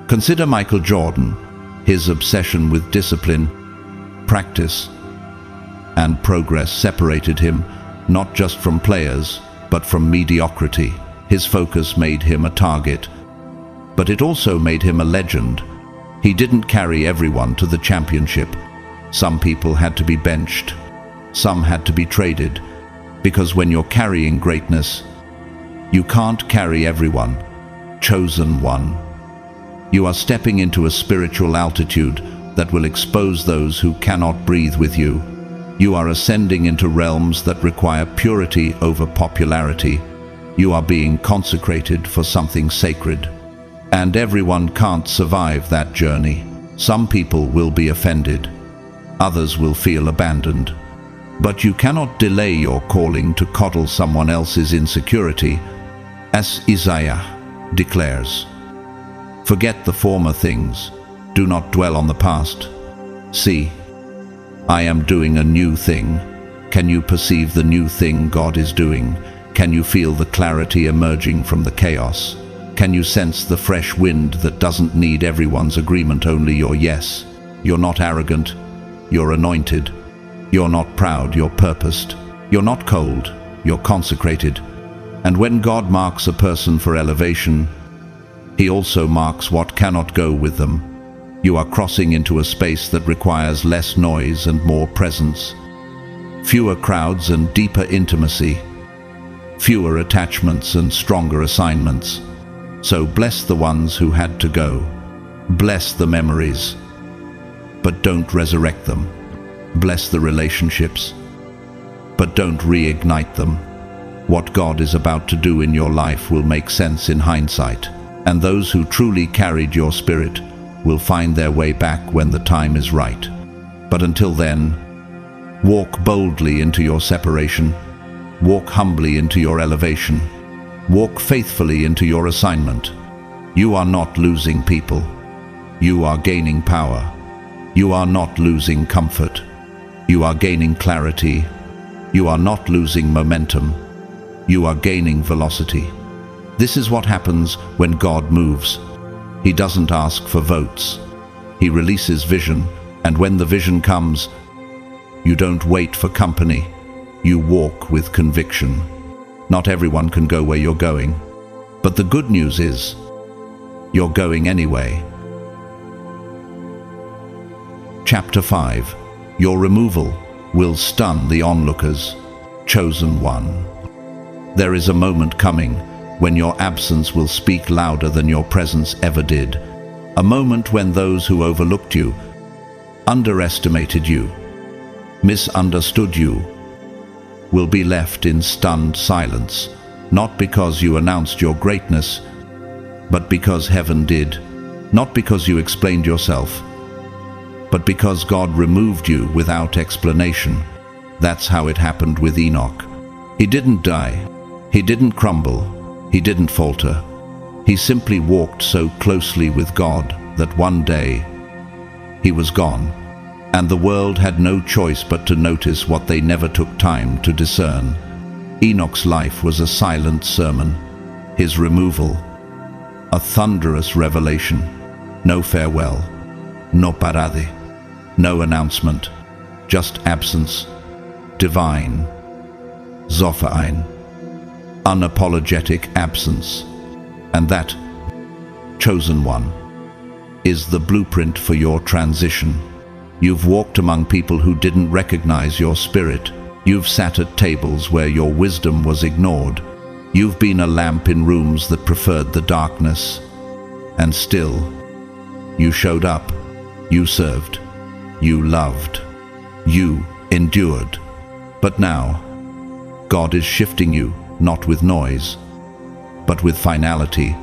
Consider Michael Jordan. His obsession with discipline, practice, and progress separated him not just from players, but from mediocrity. His focus made him a target, but it also made him a legend. He didn't carry everyone to the championship. Some people had to be benched. Some had to be traded, because when you're carrying greatness, you can't carry everyone. Chosen one. You are stepping into a spiritual altitude that will expose those who cannot breathe with you. You are ascending into realms that require purity over popularity. You are being consecrated for something sacred. And everyone can't survive that journey. Some people will be offended. Others will feel abandoned. But you cannot delay your calling to coddle someone else's insecurity, as Isaiah declares. Forget the former things. Do not dwell on the past. See, I am doing a new thing. Can you perceive the new thing God is doing? Can you feel the clarity emerging from the chaos? Can you sense the fresh wind that doesn't need everyone's agreement, only your yes? You're not arrogant. You're anointed. You're not proud. You're purposed. You're not cold. You're consecrated. And when God marks a person for elevation, He also marks what cannot go with them. You are crossing into a space that requires less noise and more presence. Fewer crowds and deeper intimacy. Fewer attachments and stronger assignments. So bless the ones who had to go. Bless the memories, but don't resurrect them. Bless the relationships, but don't reignite them. What God is about to do in your life will make sense in hindsight, and those who truly carried your spirit will find their way back when the time is right. But until then, walk boldly into your separation. Walk humbly into your elevation. Walk faithfully into your assignment. You are not losing people. You are gaining power. You are not losing comfort. You are gaining clarity. You are not losing momentum. You are gaining velocity. This is what happens when God moves. He doesn't ask for votes. He releases vision, and when the vision comes, you don't wait for company. You walk with conviction. Not everyone can go where you're going, but the good news is, you're going anyway. Chapter 5. Your removal will stun the onlookers. Chosen one. There is a moment coming when your absence will speak louder than your presence ever did. A moment when those who overlooked you, underestimated you, misunderstood you, will be left in stunned silence, not because you announced your greatness, but because heaven did. Not because you explained yourself, but because God removed you without explanation. That's how it happened with Enoch. He didn't die. He didn't crumble. He didn't falter. He simply walked so closely with God that one day he was gone, and the world had no choice but to notice what they never took time to discern. Enoch's life was a silent sermon. His removal, a thunderous revelation. No farewell, no parade, no announcement, just absence, divine, Zopha'in, unapologetic absence. And that, chosen one, is the blueprint for your transition. You've walked among people who didn't recognize your spirit. You've sat at tables where your wisdom was ignored. You've been a lamp in rooms that preferred the darkness. And still, you showed up. You served. You loved. You endured. But now, God is shifting you, not with noise, but with finality.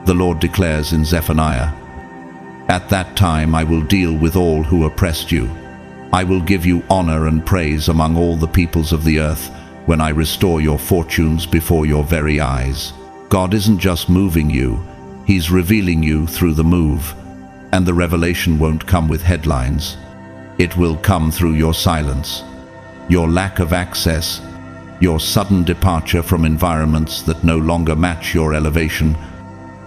The Lord declares in Zephaniah, "At that time I will deal with all who oppressed you. I will give you honor and praise among all the peoples of the earth when I restore your fortunes before your very eyes." God isn't just moving you, He's revealing you through the move. And the revelation won't come with headlines. It will come through your silence, your lack of access, your sudden departure from environments that no longer match your elevation,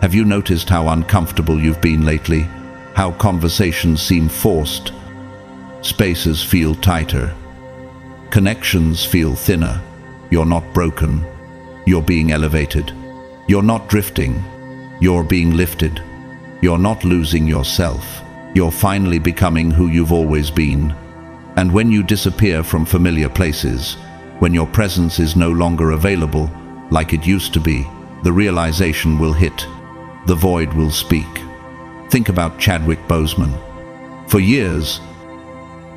Have you noticed how uncomfortable you've been lately? How conversations seem forced? Spaces feel tighter. Connections feel thinner. You're not broken. You're being elevated. You're not drifting. You're being lifted. You're not losing yourself. You're finally becoming who you've always been. And when you disappear from familiar places, when your presence is no longer available like it used to be, the realization will hit. The void will speak. Think about Chadwick Boseman. For years,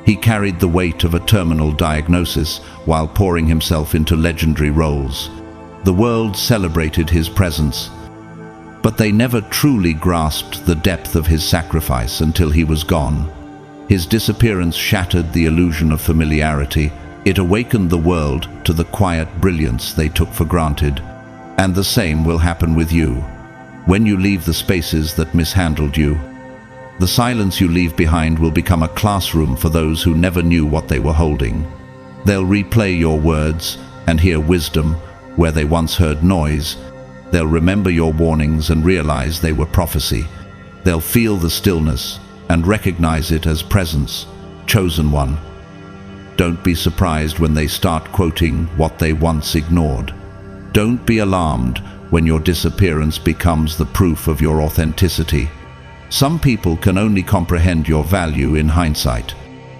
he carried the weight of a terminal diagnosis while pouring himself into legendary roles. The world celebrated his presence, but they never truly grasped the depth of his sacrifice until he was gone. His disappearance shattered the illusion of familiarity. It awakened the world to the quiet brilliance they took for granted. And the same will happen with you. When you leave the spaces that mishandled you, the silence you leave behind will become a classroom for those who never knew what they were holding. They'll replay your words and hear wisdom where they once heard noise. They'll remember your warnings and realize they were prophecy. They'll feel the stillness and recognize it as presence, chosen one. Don't be surprised when they start quoting what they once ignored. Don't be alarmed when your disappearance becomes the proof of your authenticity. Some people can only comprehend your value in hindsight.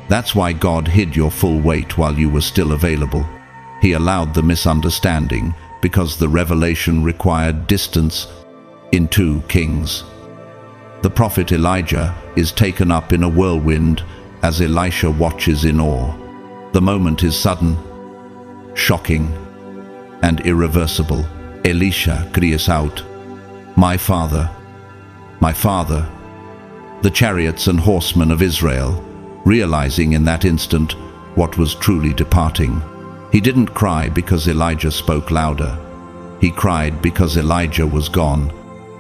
That's why God hid your full weight while you were still available. He allowed the misunderstanding because the revelation required distance. In 2 Kings, the prophet Elijah is taken up in a whirlwind as Elisha watches in awe. The moment is sudden, shocking, and irreversible. Elisha cries out, my father, my father." The chariots and horsemen of Israel, realizing in that instant what was truly departing. He didn't cry because Elijah spoke louder. He cried because Elijah was gone.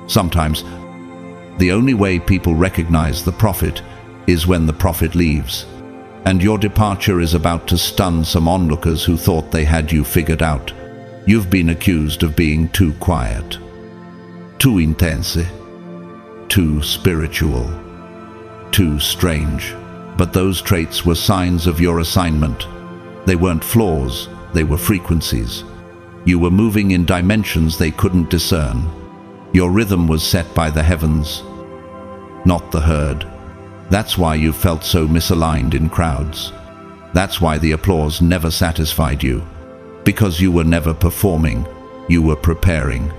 Sometimes, the only way people recognize the prophet is when the prophet leaves. And your departure is about to stun some onlookers who thought they had you figured out. You've been accused of being too quiet, too intense, too spiritual, too strange. But those traits were signs of your assignment. They weren't flaws, they were frequencies. You were moving in dimensions they couldn't discern. Your rhythm was set by the heavens, not the herd. That's why you felt so misaligned in crowds. That's why the applause never satisfied you. Because you were never performing, you were preparing.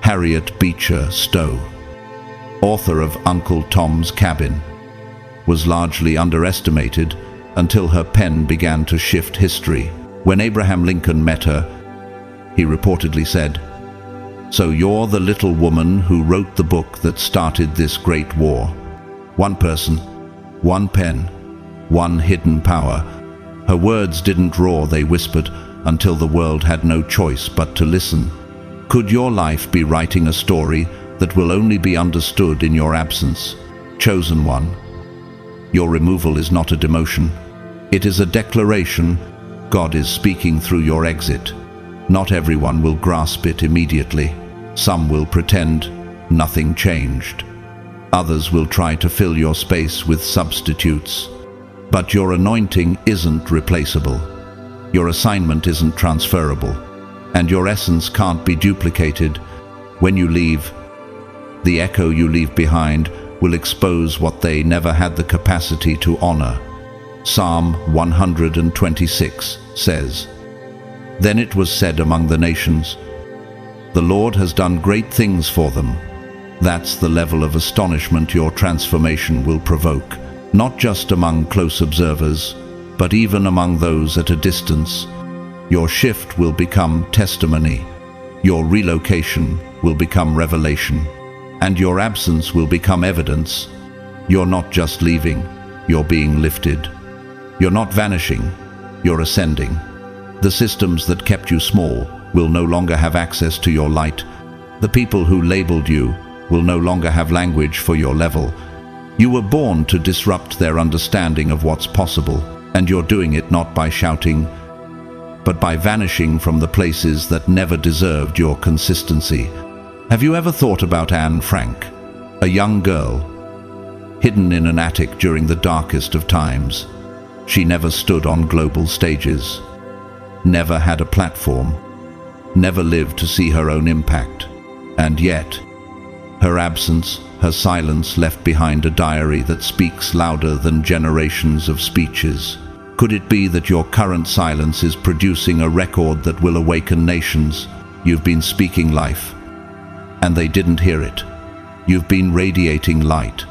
Harriet Beecher Stowe, author of Uncle Tom's Cabin, was largely underestimated until her pen began to shift history. When Abraham Lincoln met her, he reportedly said, "So you're the little woman who wrote the book that started this great war." One person, one pen, one hidden power. Her words didn't roar, they whispered until the world had no choice but to listen. Could your life be writing a story that will only be understood in your absence? Chosen one. Your removal is not a demotion. It is a declaration. God is speaking through your exit. Not everyone will grasp it immediately. Some will pretend nothing changed. Others will try to fill your space with substitutes. But your anointing isn't replaceable. Your assignment isn't transferable. And your essence can't be duplicated. When you leave, the echo you leave behind will expose what they never had the capacity to honor. Psalm 126 says, "Then it was said among the nations, the Lord has done great things for them." That's the level of astonishment your transformation will provoke, not just among close observers, but even among those at a distance. Your shift will become testimony. Your relocation will become revelation. And your absence will become evidence. You're not just leaving, you're being lifted. You're not vanishing, you're ascending. The systems that kept you small will no longer have access to your light. The people who labeled you will no longer have language for your level. You were born to disrupt their understanding of what's possible, and you're doing it not by shouting, but by vanishing from the places that never deserved your consistency. Have you ever thought about Anne Frank, a young girl, hidden in an attic during the darkest of times? She never stood on global stages, never had a platform, never lived to see her own impact. And yet, her absence, her silence left behind a diary that speaks louder than generations of speeches. Could it be that your current silence is producing a record that will awaken nations? You've been speaking life, and they didn't hear it. You've been radiating light,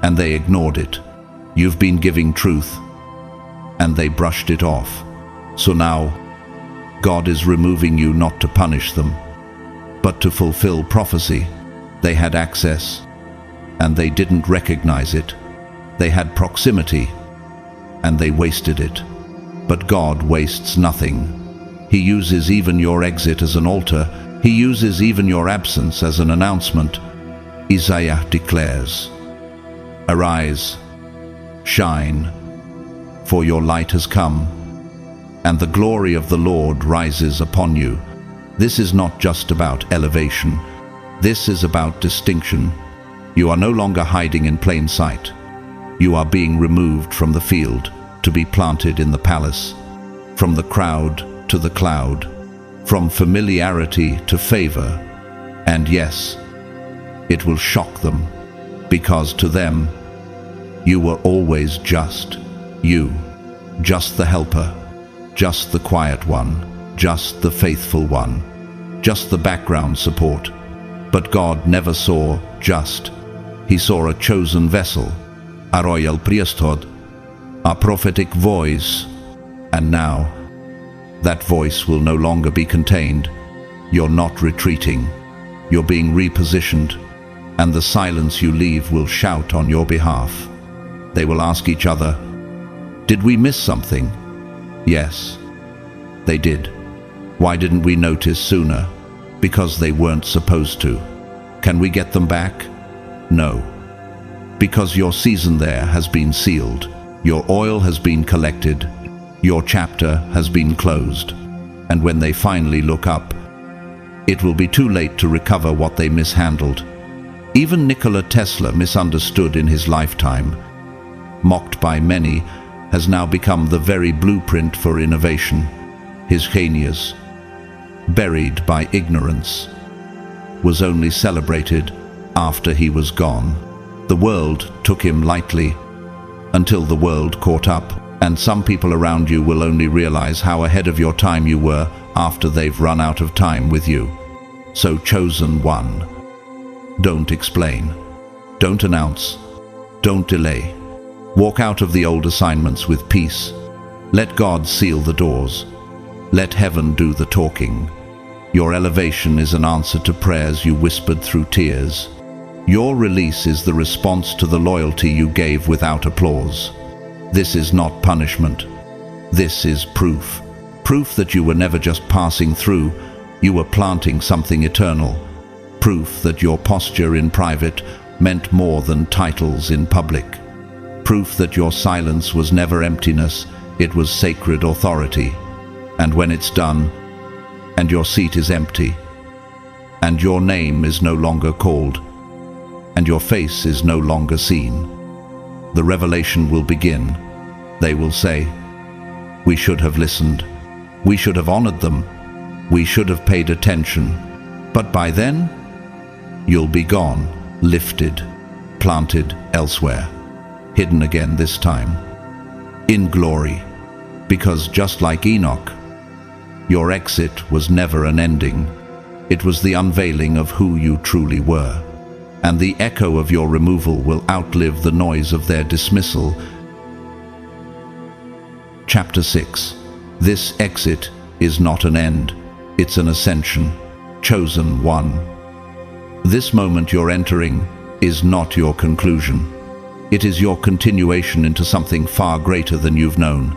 and they ignored it. You've been giving truth, and they brushed it off. So now, God is removing you not to punish them, but to fulfill prophecy. They had access, and they didn't recognize it. They had proximity, and they wasted it. But God wastes nothing. He uses even your exit as an altar. He uses even your absence as an announcement. Isaiah declares, "Arise, shine, for your light has come, and the glory of the Lord rises upon you." This is not just about elevation. This is about distinction. You are no longer hiding in plain sight. You are being removed from the field to be planted in the palace, from the crowd to the cloud, from familiarity to favor. And yes, it will shock them, because to them, you were always just you, just the helper, just the quiet one, just the faithful one, just the background support. But God never saw just. He saw a chosen vessel, a royal priesthood, a prophetic voice. And now, that voice will no longer be contained. You're not retreating. You're being repositioned, and the silence you leave will shout on your behalf. They will ask each other, "Did we miss something?" Yes, they did. Why didn't we notice sooner? Because they weren't supposed to. Can we get them back? No. Because your season there has been sealed. Your oil has been collected. Your chapter has been closed. And when they finally look up, it will be too late to recover what they mishandled. Even Nikola Tesla, misunderstood in his lifetime, mocked by many, has now become the very blueprint for innovation. His genius, buried by ignorance, was only celebrated after he was gone. The world took him lightly until the world caught up, and some people around you will only realize how ahead of your time you were after they've run out of time with you. So, chosen one, don't explain, don't announce, don't delay. Walk out of the old assignments with peace. Let God seal the doors. Let heaven do the talking. Your elevation is an answer to prayers you whispered through tears. Your release is the response to the loyalty you gave without applause. This is not punishment. This is proof. Proof that you were never just passing through, you were planting something eternal. Proof that your posture in private meant more than titles in public. Proof that your silence was never emptiness, it was sacred authority. And when it's done, and your seat is empty, and your name is no longer called, and your face is no longer seen, the revelation will begin. They will say, "We should have listened. We should have honored them. We should have paid attention." But by then, you'll be gone, lifted, planted elsewhere, hidden again this time, in glory. Because just like Enoch, your exit was never an ending. It was the unveiling of who you truly were. And the echo of your removal will outlive the noise of their dismissal. Chapter 6. This exit is not an end. It's an ascension. Chosen one. This moment you're entering is not your conclusion. It is your continuation into something far greater than you've known.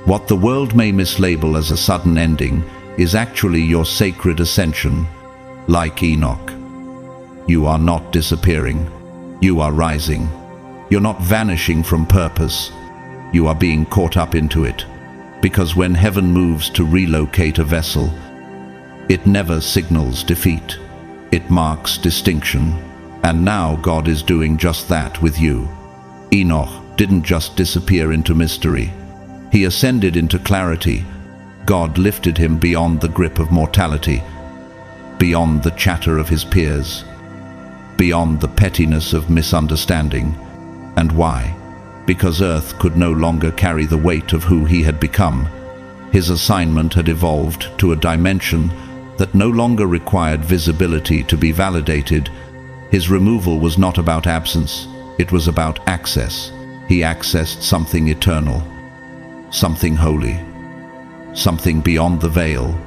What the world may mislabel as a sudden ending is actually your sacred ascension. Like Enoch, you are not disappearing. You are rising. You're not vanishing from purpose. You are being caught up into it. Because when heaven moves to relocate a vessel, it never signals defeat. It marks distinction. And now God is doing just that with you. Enoch didn't just disappear into mystery. He ascended into clarity. God lifted him beyond the grip of mortality, beyond the chatter of his peers, beyond the pettiness of misunderstanding. And why? Because Earth could no longer carry the weight of who he had become. His assignment had evolved to a dimension that no longer required visibility to be validated. His removal was not about absence, it was about access. He accessed something eternal, something holy, something beyond the veil.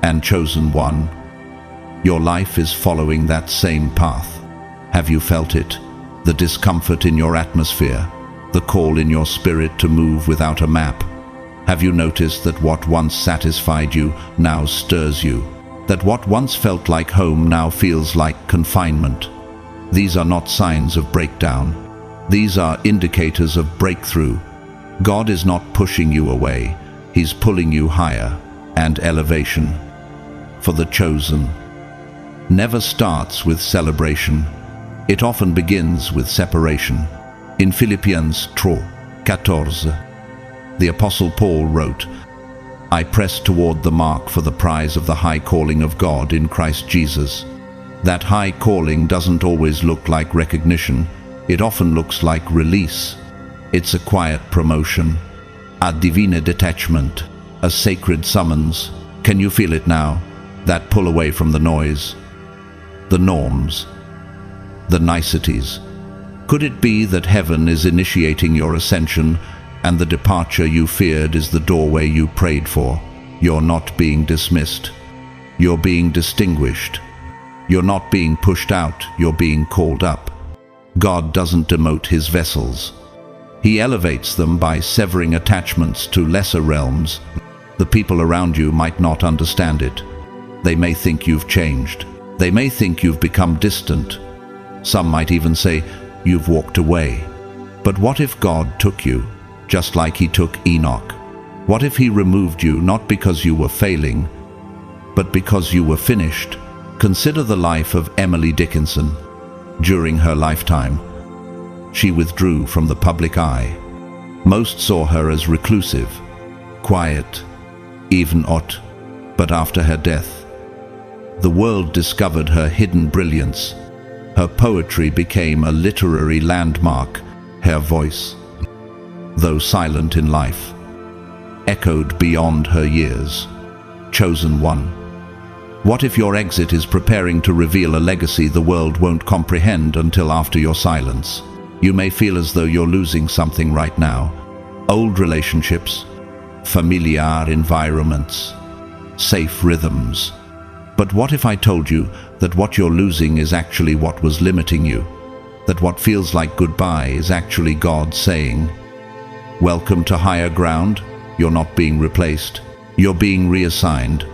And chosen one, your life is following that same path. Have you felt it? The discomfort in your atmosphere, the call in your spirit to move without a map? Have you noticed that what once satisfied you now stirs you? That what once felt like home now feels like confinement? These are not signs of breakdown. These are indicators of breakthrough. God is not pushing you away. He's pulling you higher, and elevation. For the chosen never starts with celebration. It often begins with separation. In Philippians 3:14, the Apostle Paul wrote, "I press toward the mark for the prize of the high calling of God in Christ Jesus." That high calling doesn't always look like recognition. It often looks like release. It's a quiet promotion, a divine detachment, a sacred summons. Can you feel it now? That pull away from the noise, the norms, the niceties. Could it be that heaven is initiating your ascension, and the departure you feared is the doorway you prayed for? You're not being dismissed. You're being distinguished. You're not being pushed out, you're being called up. God doesn't demote his vessels. He elevates them by severing attachments to lesser realms. The people around you might not understand it. They may think you've changed. They may think you've become distant. Some might even say you've walked away. But what if God took you, just like he took Enoch? What if he removed you not because you were failing, but because you were finished? Consider the life of Emily Dickinson. During her lifetime, she withdrew from the public eye. Most saw her as reclusive, quiet, even haute. But after her death, the world discovered her hidden brilliance. Her poetry became a literary landmark. Her voice, though silent in life, echoed beyond her years. Chosen one. What if your exit is preparing to reveal a legacy the world won't comprehend until after your silence? You may feel as though you're losing something right now. Old relationships, familiar environments, safe rhythms. But what if I told you that what you're losing is actually what was limiting you? That what feels like goodbye is actually God saying, "Welcome to higher ground. You're not being replaced. You're being reassigned.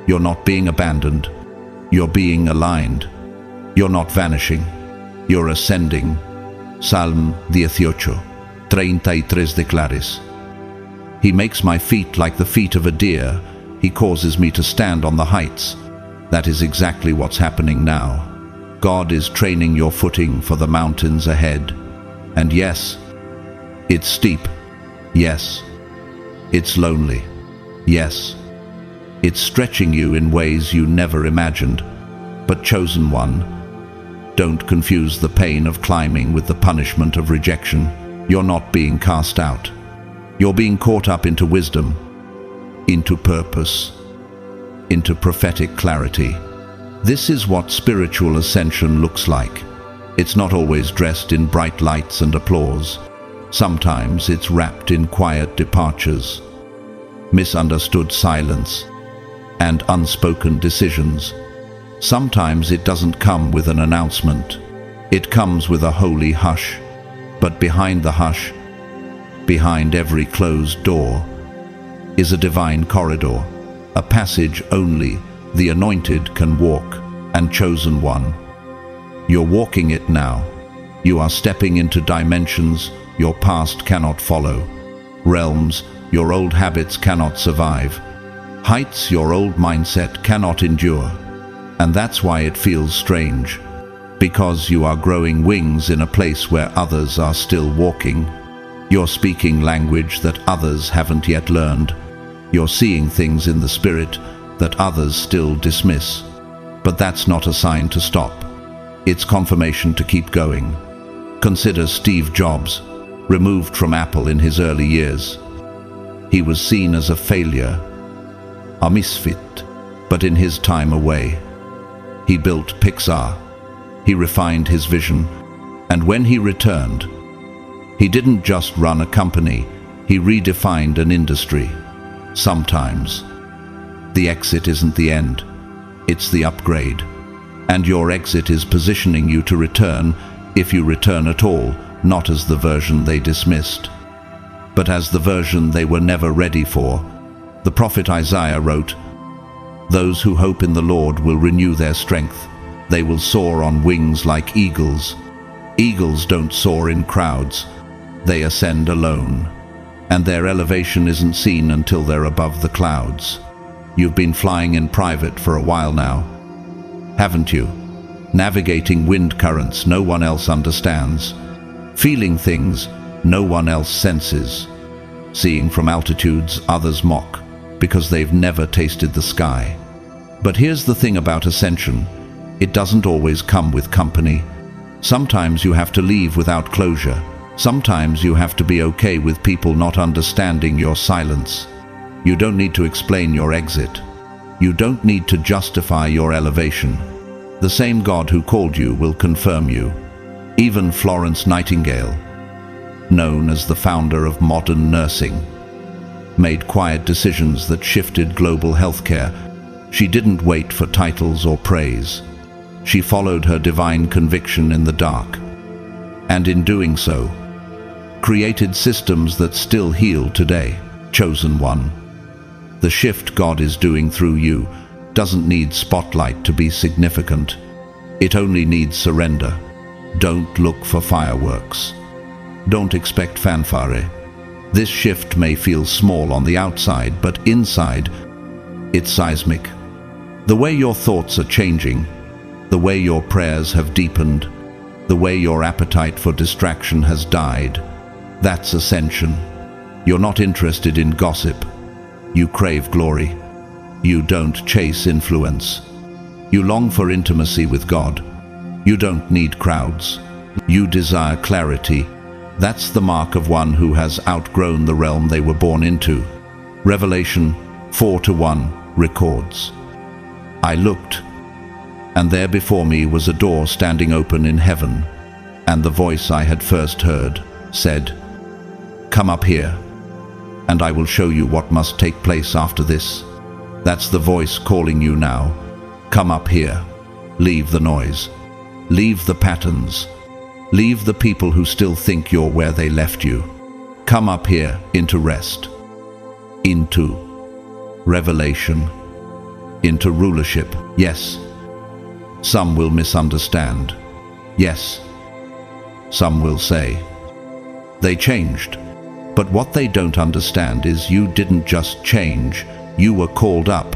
You're not being abandoned. You're being aligned. You're not vanishing. You're ascending." Psalm 18, 33 declares, "He makes my feet like the feet of a deer. He causes me to stand on the heights." That is exactly what's happening now. God is training your footing for the mountains ahead. And yes, it's steep. Yes, it's lonely. Yes, it's stretching you in ways you never imagined. But chosen one, don't confuse the pain of climbing with the punishment of rejection. You're not being cast out. You're being caught up into wisdom, into purpose, into prophetic clarity. This is what spiritual ascension looks like. It's not always dressed in bright lights and applause. Sometimes it's wrapped in quiet departures, misunderstood silence, and unspoken decisions. Sometimes it doesn't come with an announcement. It comes with a holy hush. But behind the hush, behind every closed door, is a divine corridor, a passage only the anointed can walk. And chosen one, you're walking it now. You are stepping into dimensions your past cannot follow, realms your old habits cannot survive, heights your old mindset cannot endure. And that's why it feels strange. Because you are growing wings in a place where others are still walking. You're speaking language that others haven't yet learned. You're seeing things in the spirit that others still dismiss. But that's not a sign to stop. It's confirmation to keep going. Consider Steve Jobs, removed from Apple in his early years. He was seen as a failure, a misfit, but in his time away, he built Pixar. He refined his vision, and when he returned, he didn't just run a company, he redefined an industry. Sometimes, the exit isn't the end, it's the upgrade. And your exit is positioning you to return, if you return at all, not as the version they dismissed, but as the version they were never ready for. The prophet Isaiah wrote, "Those who hope in the Lord will renew their strength. They will soar on wings like eagles. Eagles don't soar in crowds. They ascend alone. And their elevation isn't seen until they're above the clouds." You've been flying in private for a while now, haven't you? Navigating wind currents no one else understands. Feeling things no one else senses. Seeing from altitudes others mock, because they've never tasted the sky. But here's the thing about ascension. It doesn't always come with company. Sometimes you have to leave without closure. Sometimes you have to be okay with people not understanding your silence. You don't need to explain your exit. You don't need to justify your elevation. The same God who called you will confirm you. Even Florence Nightingale, known as the founder of modern nursing, made quiet decisions that shifted global healthcare. She didn't wait for titles or praise. She followed her divine conviction in the dark, and in doing so, created systems that still heal today. Chosen one. The shift God is doing through you doesn't need spotlight to be significant. It only needs surrender. Don't look for fireworks. Don't expect fanfare. This shift may feel small on the outside, but inside, it's seismic. The way your thoughts are changing, the way your prayers have deepened, the way your appetite for distraction has died, that's ascension. You're not interested in gossip. You crave glory. You don't chase influence. You long for intimacy with God. You don't need crowds. You desire clarity. That's the mark of one who has outgrown the realm they were born into. Revelation 4:1 records, "I looked, and there before me was a door standing open in heaven, and the voice I had first heard said, 'Come up here, and I will show you what must take place after this.'" That's the voice calling you now. Come up here. Leave the noise. Leave the patterns. Leave the people who still think you're where they left you. Come up here into rest. Into revelation. Into rulership. Yes. Some will misunderstand. Yes. Some will say, "They changed." But what they don't understand is you didn't just change, you were called up.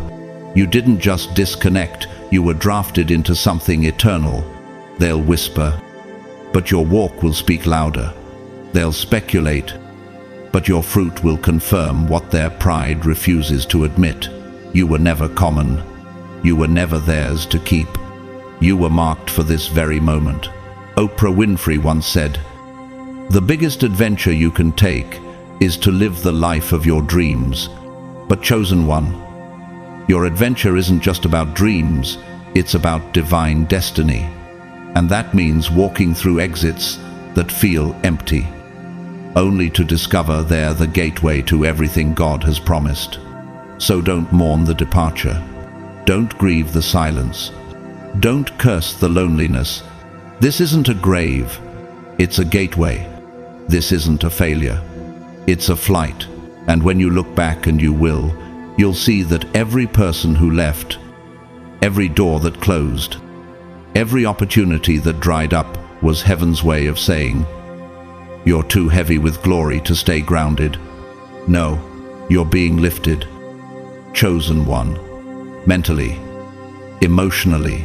You didn't just disconnect, you were drafted into something eternal. They'll whisper, but your walk will speak louder. They'll speculate, but your fruit will confirm what their pride refuses to admit. You were never common. You were never theirs to keep. You were marked for this very moment. Oprah Winfrey once said, "The biggest adventure you can take is to live the life of your dreams." But chosen one, your adventure isn't just about dreams, it's about divine destiny. And that means walking through exits that feel empty, only to discover they're the gateway to everything God has promised. So don't mourn the departure. Don't grieve the silence. Don't curse the loneliness. This isn't a grave, it's a gateway. This isn't a failure, it's a flight. And when you look back, and you will, you'll see that every person who left, every door that closed, every opportunity that dried up was heaven's way of saying, "You're too heavy with glory to stay grounded. No, you're being lifted." Chosen one. Mentally, emotionally,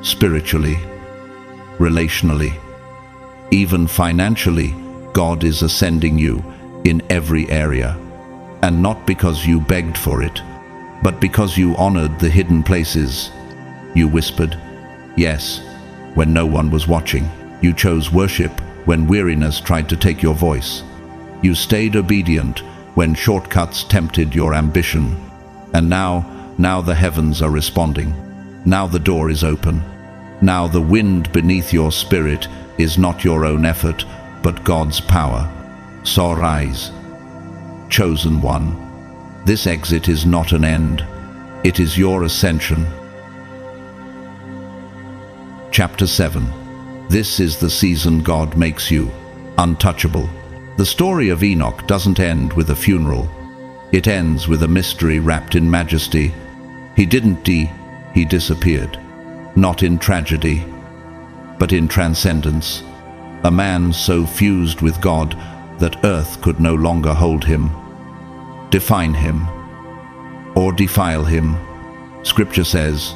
spiritually, relationally, even financially. God is ascending you in every area, and not because you begged for it, but because you honored the hidden places. You whispered, yes, when no one was watching. You chose worship when weariness tried to take your voice. You stayed obedient when shortcuts tempted your ambition. And now the heavens are responding. Now the door is open. Now the wind beneath your spirit is not your own effort, but God's power. So rise, chosen one. This exit is not an end. It is your ascension. Chapter 7. This is the season God makes you untouchable. The story of Enoch doesn't end with a funeral. It ends with a mystery wrapped in majesty. He didn't he disappeared. Not in tragedy, but in transcendence. A man so fused with God that earth could no longer hold him, define him, or defile him. Scripture says,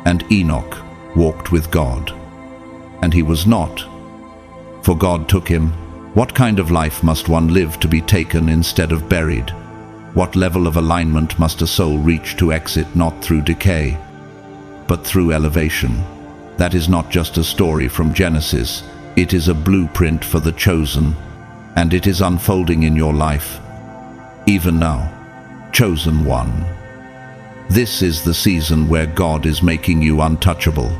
and Enoch walked with God, and he was not, for God took him. What kind of life must one live to be taken instead of buried? What level of alignment must a soul reach to exit not through decay, but through elevation? That is not just a story from Genesis. It is a blueprint for the chosen, and it is unfolding in your life. Even now, chosen one. This is the season where God is making you untouchable.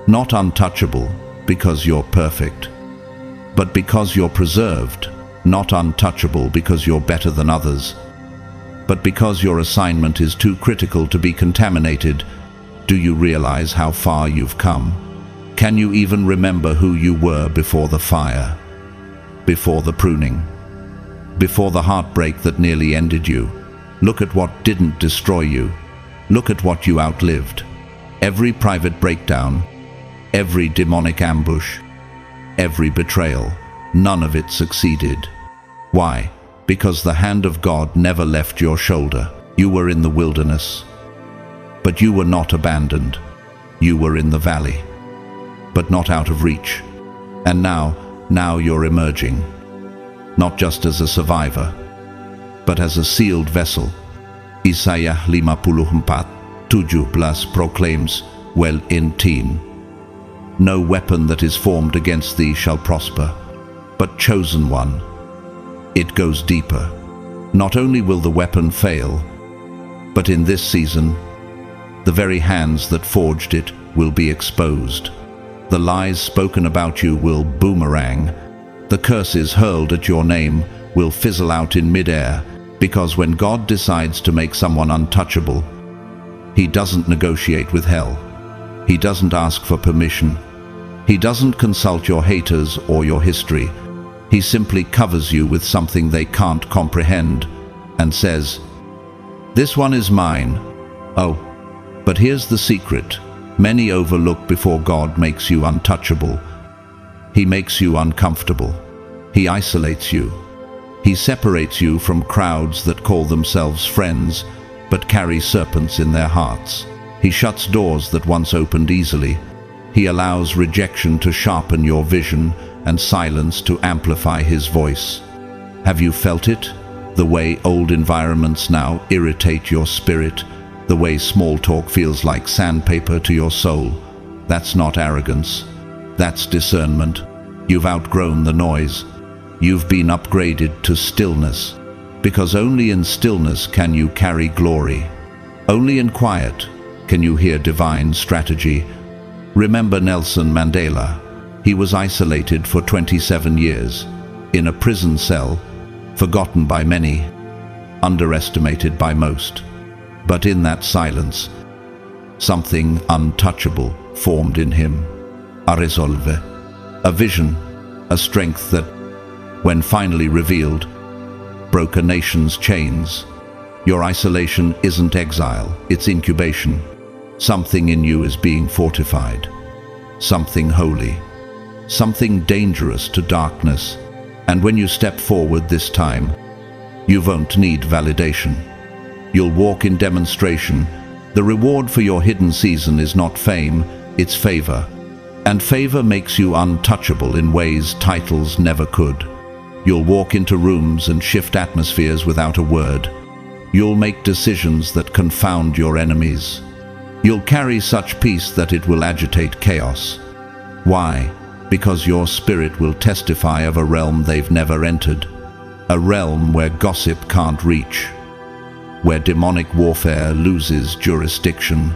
Not untouchable because you're perfect, but because you're preserved. Not untouchable because you're better than others, but because your assignment is too critical to be contaminated. Do you realize how far you've come? Can you even remember who you were before the fire, before the pruning, before the heartbreak that nearly ended you? Look at what didn't destroy you. Look at what you outlived. Every private breakdown, every demonic ambush, every betrayal, none of it succeeded. Why? Because the hand of God never left your shoulder. You were in the wilderness, but you were not abandoned. You were in the valley, but not out of reach. And now you're emerging, not just as a survivor, but as a sealed vessel. Isaiah 54:17 proclaims, well in teen, no weapon that is formed against thee shall prosper. But chosen one, it goes deeper. Not only will the weapon fail, but in this season, the very hands that forged it will be exposed. The lies spoken about you will boomerang. The curses hurled at your name will fizzle out in midair, because when God decides to make someone untouchable, He doesn't negotiate with hell. He doesn't ask for permission. He doesn't consult your haters or your history. He simply covers you with something they can't comprehend and says, this one is mine. Oh, but here's the secret. Many overlook before God makes you untouchable. He makes you uncomfortable. He isolates you. He separates you from crowds that call themselves friends, but carry serpents in their hearts. He shuts doors that once opened easily. He allows rejection to sharpen your vision and silence to amplify His voice. Have you felt it? The way old environments now irritate your spirit, the way small talk feels like sandpaper to your soul. That's not arrogance. That's discernment. You've outgrown the noise. You've been upgraded to stillness, because only in stillness can you carry glory. Only in quiet can you hear divine strategy. Remember Nelson Mandela. He was isolated for 27 years, in a prison cell, forgotten by many, underestimated by most. But in that silence, something untouchable formed in him. A resolve, a vision, a strength that, when finally revealed, broke a nation's chains. Your isolation isn't exile, it's incubation. Something in you is being fortified. Something holy. Something dangerous to darkness. And when you step forward this time, you won't need validation. You'll walk in demonstration, The reward for your hidden season is not fame, it's favor. And favor makes you untouchable in ways titles never could. You'll walk into rooms and shift atmospheres without a word. You'll make decisions that confound your enemies. You'll carry such peace that it will agitate chaos. Why? Because your spirit will testify of a realm they've never entered. A realm where gossip can't reach. Where demonic warfare loses jurisdiction.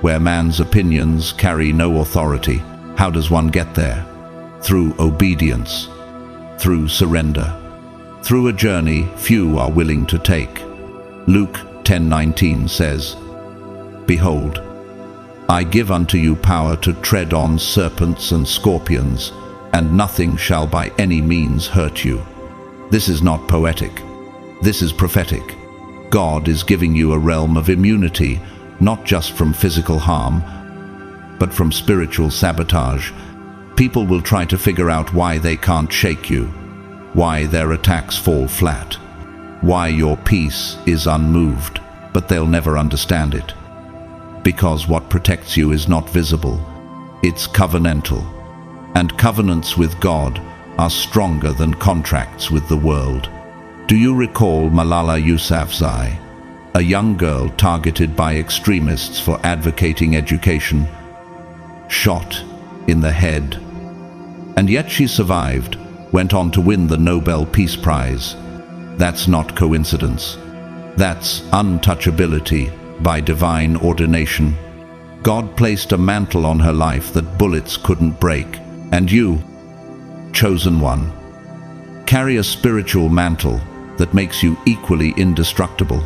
Where man's opinions carry no authority. How does one get there? Through obedience. Through surrender. Through a journey few are willing to take. Luke 10:19 says, "Behold, I give unto you power to tread on serpents and scorpions, and nothing shall by any means hurt you." This is not poetic. This is prophetic. God is giving you a realm of immunity, not just from physical harm, but from spiritual sabotage. People will try to figure out why they can't shake you, why their attacks fall flat, why your peace is unmoved, but they'll never understand it. Because what protects you is not visible, it's covenantal. And covenants with God are stronger than contracts with the world. Do you recall Malala Yousafzai, a young girl targeted by extremists for advocating education, shot in the head? And yet she survived, went on to win the Nobel Peace Prize. That's not coincidence. That's untouchability by divine ordination. God placed a mantle on her life that bullets couldn't break. And you, chosen one, carry a spiritual mantle that makes you equally indestructible.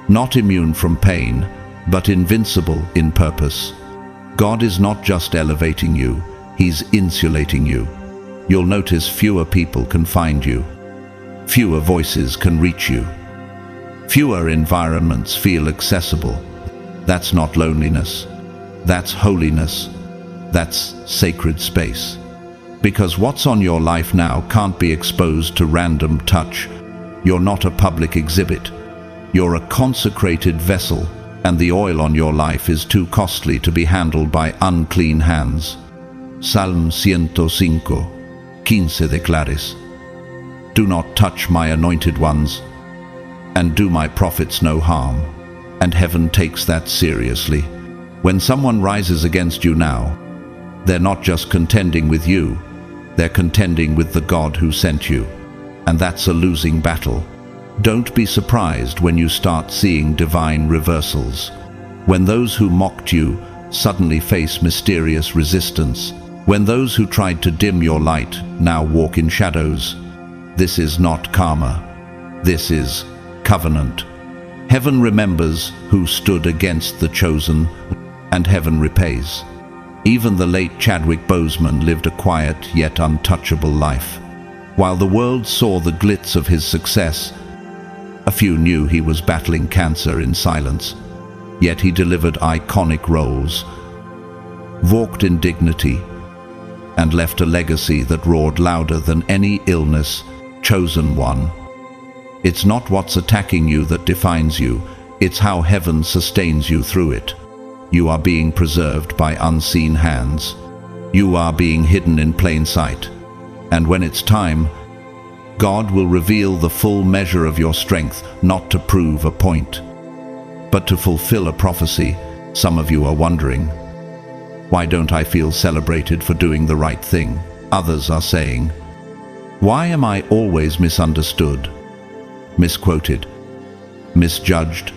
Not immune from pain, but invincible in purpose. God is not just elevating you, He's insulating you. You'll notice fewer people can find you. Fewer voices can reach you. Fewer environments feel accessible. That's not loneliness. That's holiness. That's sacred space. Because what's on your life now can't be exposed to random touch. You're not a public exhibit. You're a consecrated vessel, and the oil on your life is too costly to be handled by unclean hands. Salm 105:15 declares, "Do not touch my anointed ones, and do my prophets no harm." And heaven takes that seriously. When someone rises against you now, they're not just contending with you, they're contending with the God who sent you. And that's a losing battle. Don't be surprised when you start seeing divine reversals. When those who mocked you suddenly face mysterious resistance. When those who tried to dim your light now walk in shadows. This is not karma. This is covenant. Heaven remembers who stood against the chosen, and heaven repays. Even the late Chadwick Boseman lived a quiet yet untouchable life. While the world saw the glitz of his success, a few knew he was battling cancer in silence. Yet he delivered iconic roles, walked in dignity, and left a legacy that roared louder than any illness. Chosen one. It's not what's attacking you that defines you, it's how heaven sustains you through it. You are being preserved by unseen hands. You are being hidden in plain sight. And when it's time, God will reveal the full measure of your strength, not to prove a point, but to fulfill a prophecy. Some of you are wondering, why don't I feel celebrated for doing the right thing? Others are saying, why am I always misunderstood, misquoted, misjudged?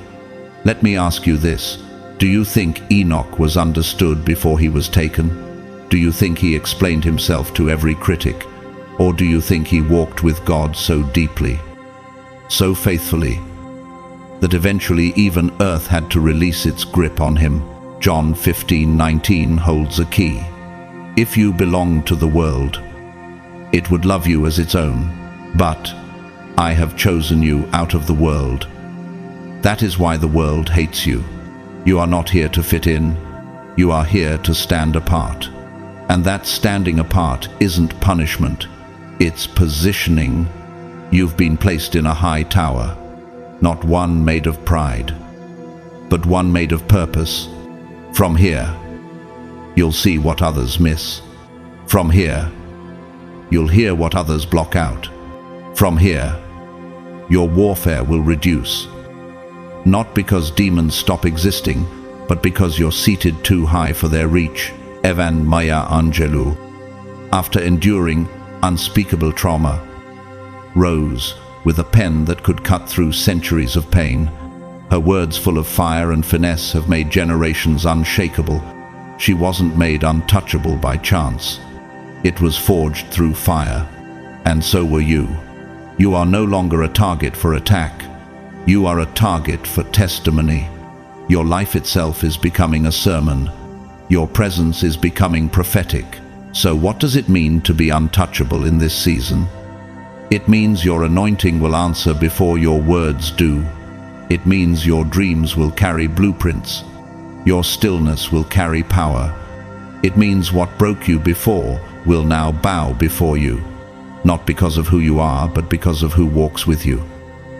Let me ask you this. Do you think Enoch was understood before he was taken? Do you think he explained himself to every critic? Or do you think he walked with God so deeply, so faithfully, that eventually even earth had to release its grip on him? John 15:19 holds a key. If you belong to the world, it would love you as its own. But I have chosen you out of the world. That is why the world hates you. You are not here to fit in. You are here to stand apart. And that standing apart isn't punishment. It's positioning. You've been placed in a high tower, not one made of pride, but one made of purpose. From here, you'll see what others miss. From here, you'll hear what others block out. From here, your warfare will reduce. Not because demons stop existing, but because you're seated too high for their reach. Evan Maya Angelou, after enduring unspeakable trauma, rose with a pen that could cut through centuries of pain. Her words, full of fire and finesse, have made generations unshakable. She wasn't made untouchable by chance. It was forged through fire. And so were you. You are no longer a target for attack. You are a target for testimony. Your life itself is becoming a sermon. Your presence is becoming prophetic. So what does it mean to be untouchable in this season? It means your anointing will answer before your words do. It means your dreams will carry blueprints. Your stillness will carry power. It means what broke you before will now bow before you. Not because of who you are, but because of who walks with you.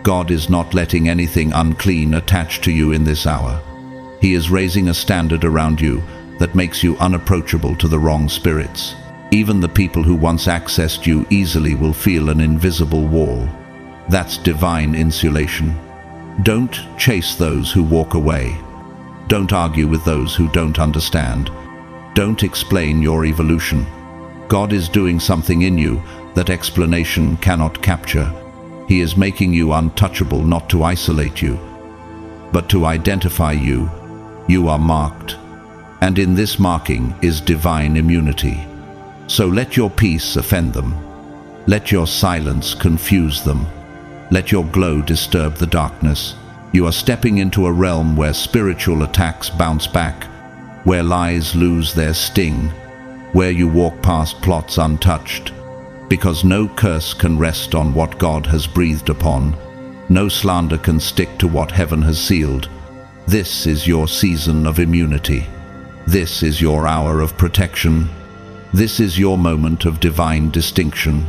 God is not letting anything unclean attach to you in this hour. He is raising a standard around you that makes you unapproachable to the wrong spirits. Even the people who once accessed you easily will feel an invisible wall. That's divine insulation. Don't chase those who walk away. Don't argue with those who don't understand. Don't explain your evolution. God is doing something in you that explanation cannot capture. He is making you untouchable, not to isolate you, but to identify you. You are marked, and in this marking is divine immunity. So let your peace offend them. Let your silence confuse them. Let your glow disturb the darkness. You are stepping into a realm where spiritual attacks bounce back, where lies lose their sting, where you walk past plots untouched, because no curse can rest on what God has breathed upon. No slander can stick to what heaven has sealed. This is your season of immunity. This is your hour of protection. This is your moment of divine distinction.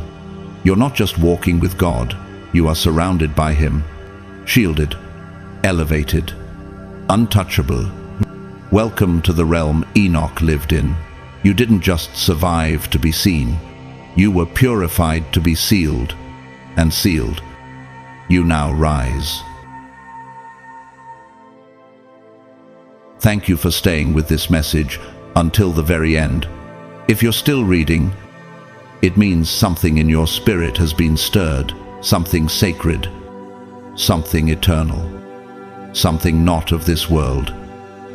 You're not just walking with God, you are surrounded by Him, shielded, elevated, untouchable. Welcome to the realm Enoch lived in. You didn't just survive to be seen. You were purified to be sealed, and sealed. You now rise. Thank you for staying with this message until the very end. If you're still reading, it means something in your spirit has been stirred, something sacred, something eternal, something not of this world.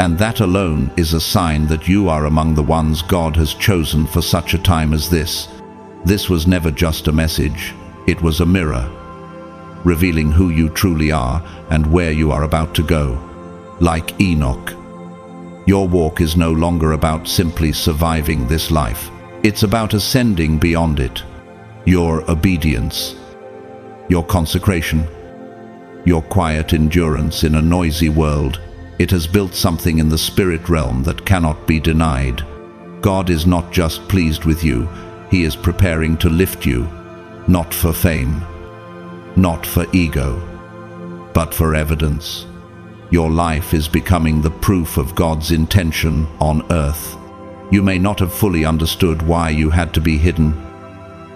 And that alone is a sign that you are among the ones God has chosen for such a time as this. This was never just a message, it was a mirror, revealing who you truly are and where you are about to go. Like Enoch, your walk is no longer about simply surviving this life. It's about ascending beyond it. Your obedience, your consecration, your quiet endurance in a noisy world, it has built something in the spirit realm that cannot be denied. God is not just pleased with you, He is preparing to lift you, not for fame, not for ego, but for evidence. Your life is becoming the proof of God's intention on earth. You may not have fully understood why you had to be hidden,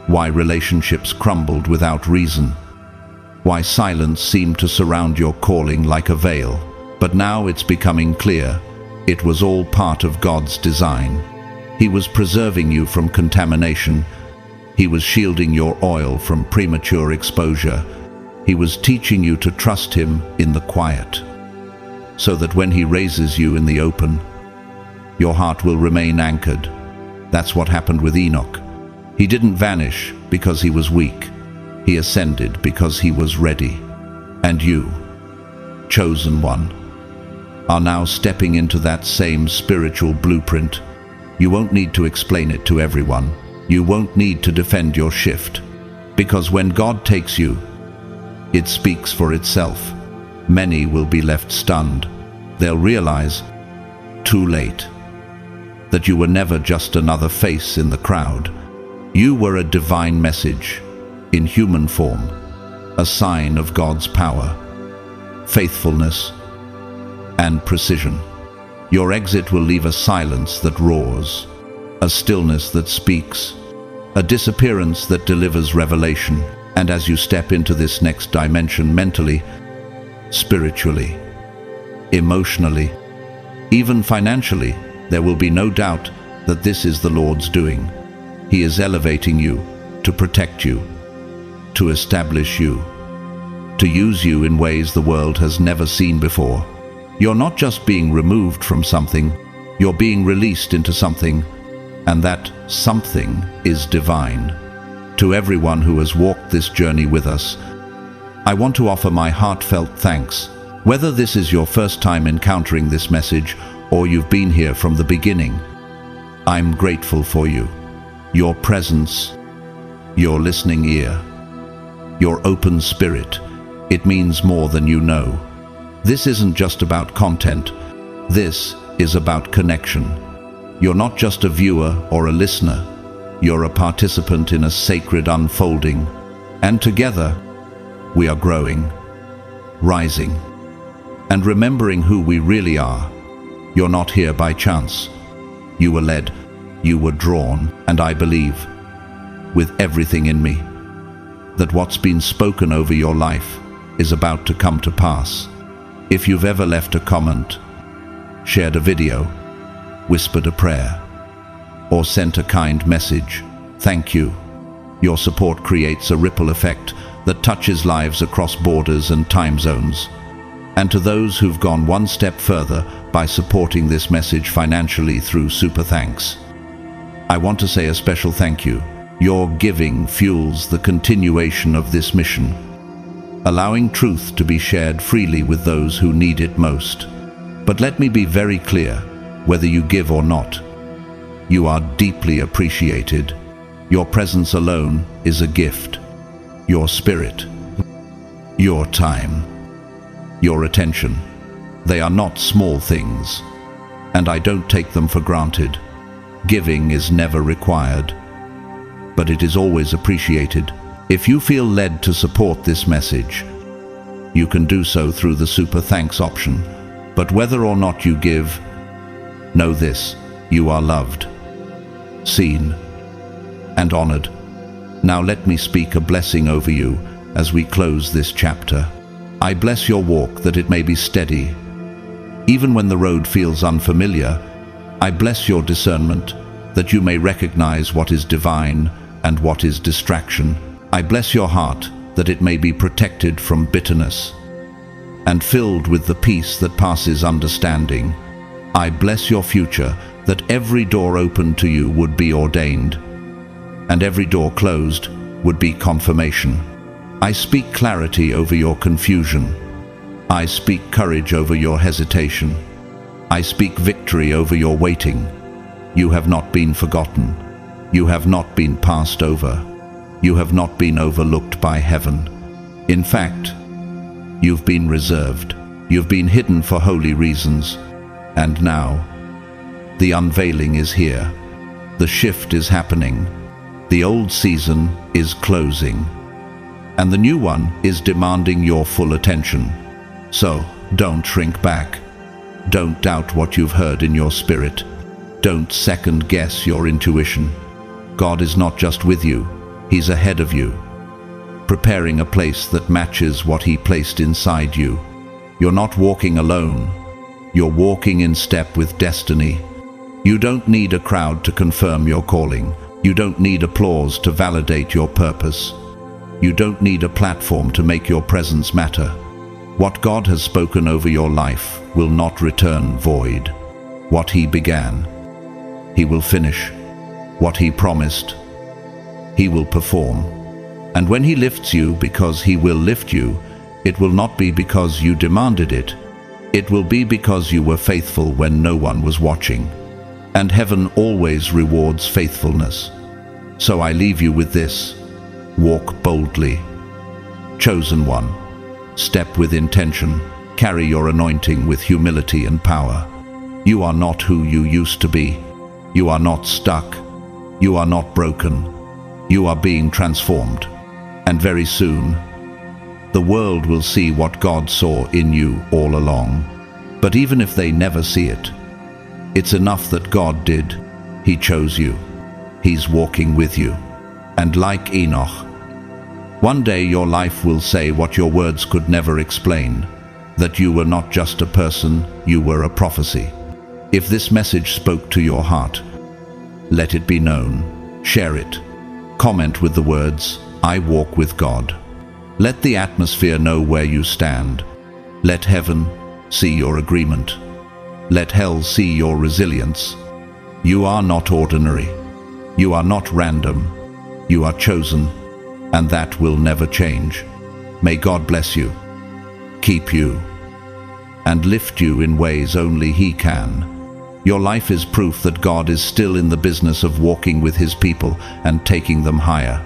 why relationships crumbled without reason, why silence seemed to surround your calling like a veil. But now it's becoming clear. It was all part of God's design. He was preserving you from contamination. He was shielding your oil from premature exposure. He was teaching you to trust Him in the quiet, so that when He raises you in the open, your heart will remain anchored. That's what happened with Enoch. He didn't vanish because he was weak. He ascended because he was ready. And you, chosen one, are now stepping into that same spiritual blueprint. You won't need to explain it to everyone. You won't need to defend your shift. Because when God takes you, it speaks for itself. Many will be left stunned. They'll realize, too late, that you were never just another face in the crowd. You were a divine message, in human form, a sign of God's power, faithfulness, and precision. Your exit will leave a silence that roars, a stillness that speaks, a disappearance that delivers revelation. And as you step into this next dimension mentally, spiritually, emotionally, even financially, there will be no doubt that this is the Lord's doing. He is elevating you, to protect you, to establish you, to use you in ways the world has never seen before. You're not just being removed from something, you're being released into something, and that something is divine. To everyone who has walked this journey with us, I want to offer my heartfelt thanks. Whether this is your first time encountering this message or you've been here from the beginning, I'm grateful for you. Your presence, your listening ear, your open spirit, it means more than you know. This isn't just about content. This is about connection. You're not just a viewer or a listener. You're a participant in a sacred unfolding. And together, we are growing, rising, and remembering who we really are. You're not here by chance. You were led, you were drawn, and I believe, with everything in me, that what's been spoken over your life is about to come to pass. If you've ever left a comment, shared a video, whispered a prayer, or sent a kind message, thank you. Your support creates a ripple effect that touches lives across borders and time zones. And to those who've gone one step further by supporting this message financially through Super Thanks, I want to say a special thank you. Your giving fuels the continuation of this mission, allowing truth to be shared freely with those who need it most. But let me be very clear, whether you give or not, you are deeply appreciated. Your presence alone is a gift. Your spirit, your time, your attention, they are not small things, and I don't take them for granted. Giving is never required, but it is always appreciated. If you feel led to support this message, you can do so through the Super Thanks option. But whether or not you give, know this: you are loved, seen, and honored. Now let me speak a blessing over you as we close this chapter. I bless your walk that it may be steady. Even when the road feels unfamiliar, I bless your discernment that you may recognize what is divine and what is distraction. I bless your heart that it may be protected from bitterness and filled with the peace that passes understanding. I bless your future that every door opened to you would be ordained, and every door closed would be confirmation. I speak clarity over your confusion. I speak courage over your hesitation. I speak victory over your waiting. You have not been forgotten. You have not been passed over. You have not been overlooked by heaven. In fact, you've been reserved. You've been hidden for holy reasons. And now, the unveiling is here. The shift is happening. The old season is closing, and the new one is demanding your full attention. So, don't shrink back. Don't doubt what you've heard in your spirit. Don't second-guess your intuition. God is not just with you, He's ahead of you, preparing a place that matches what He placed inside you. You're not walking alone. You're walking in step with destiny. You don't need a crowd to confirm your calling. You don't need applause to validate your purpose. You don't need a platform to make your presence matter. What God has spoken over your life will not return void. What He began, He will finish. What He promised, He will perform. And when He lifts you, because He will lift you, it will not be because you demanded it. It will be because you were faithful when no one was watching. And heaven always rewards faithfulness. So I leave you with this: walk boldly. Chosen one, step with intention, carry your anointing with humility and power. You are not who you used to be. You are not stuck. You are not broken. You are being transformed. And very soon, the world will see what God saw in you all along. But even if they never see it, it's enough that God did. He chose you. He's walking with you. And like Enoch, one day your life will say what your words could never explain, that you were not just a person, you were a prophecy. If this message spoke to your heart, let it be known. Share it. Comment with the words, "I walk with God." Let the atmosphere know where you stand. Let heaven see your agreement. Let hell see your resilience. You are not ordinary. You are not random. You are chosen, and that will never change. May God bless you, keep you, and lift you in ways only He can. Your life is proof that God is still in the business of walking with His people and taking them higher.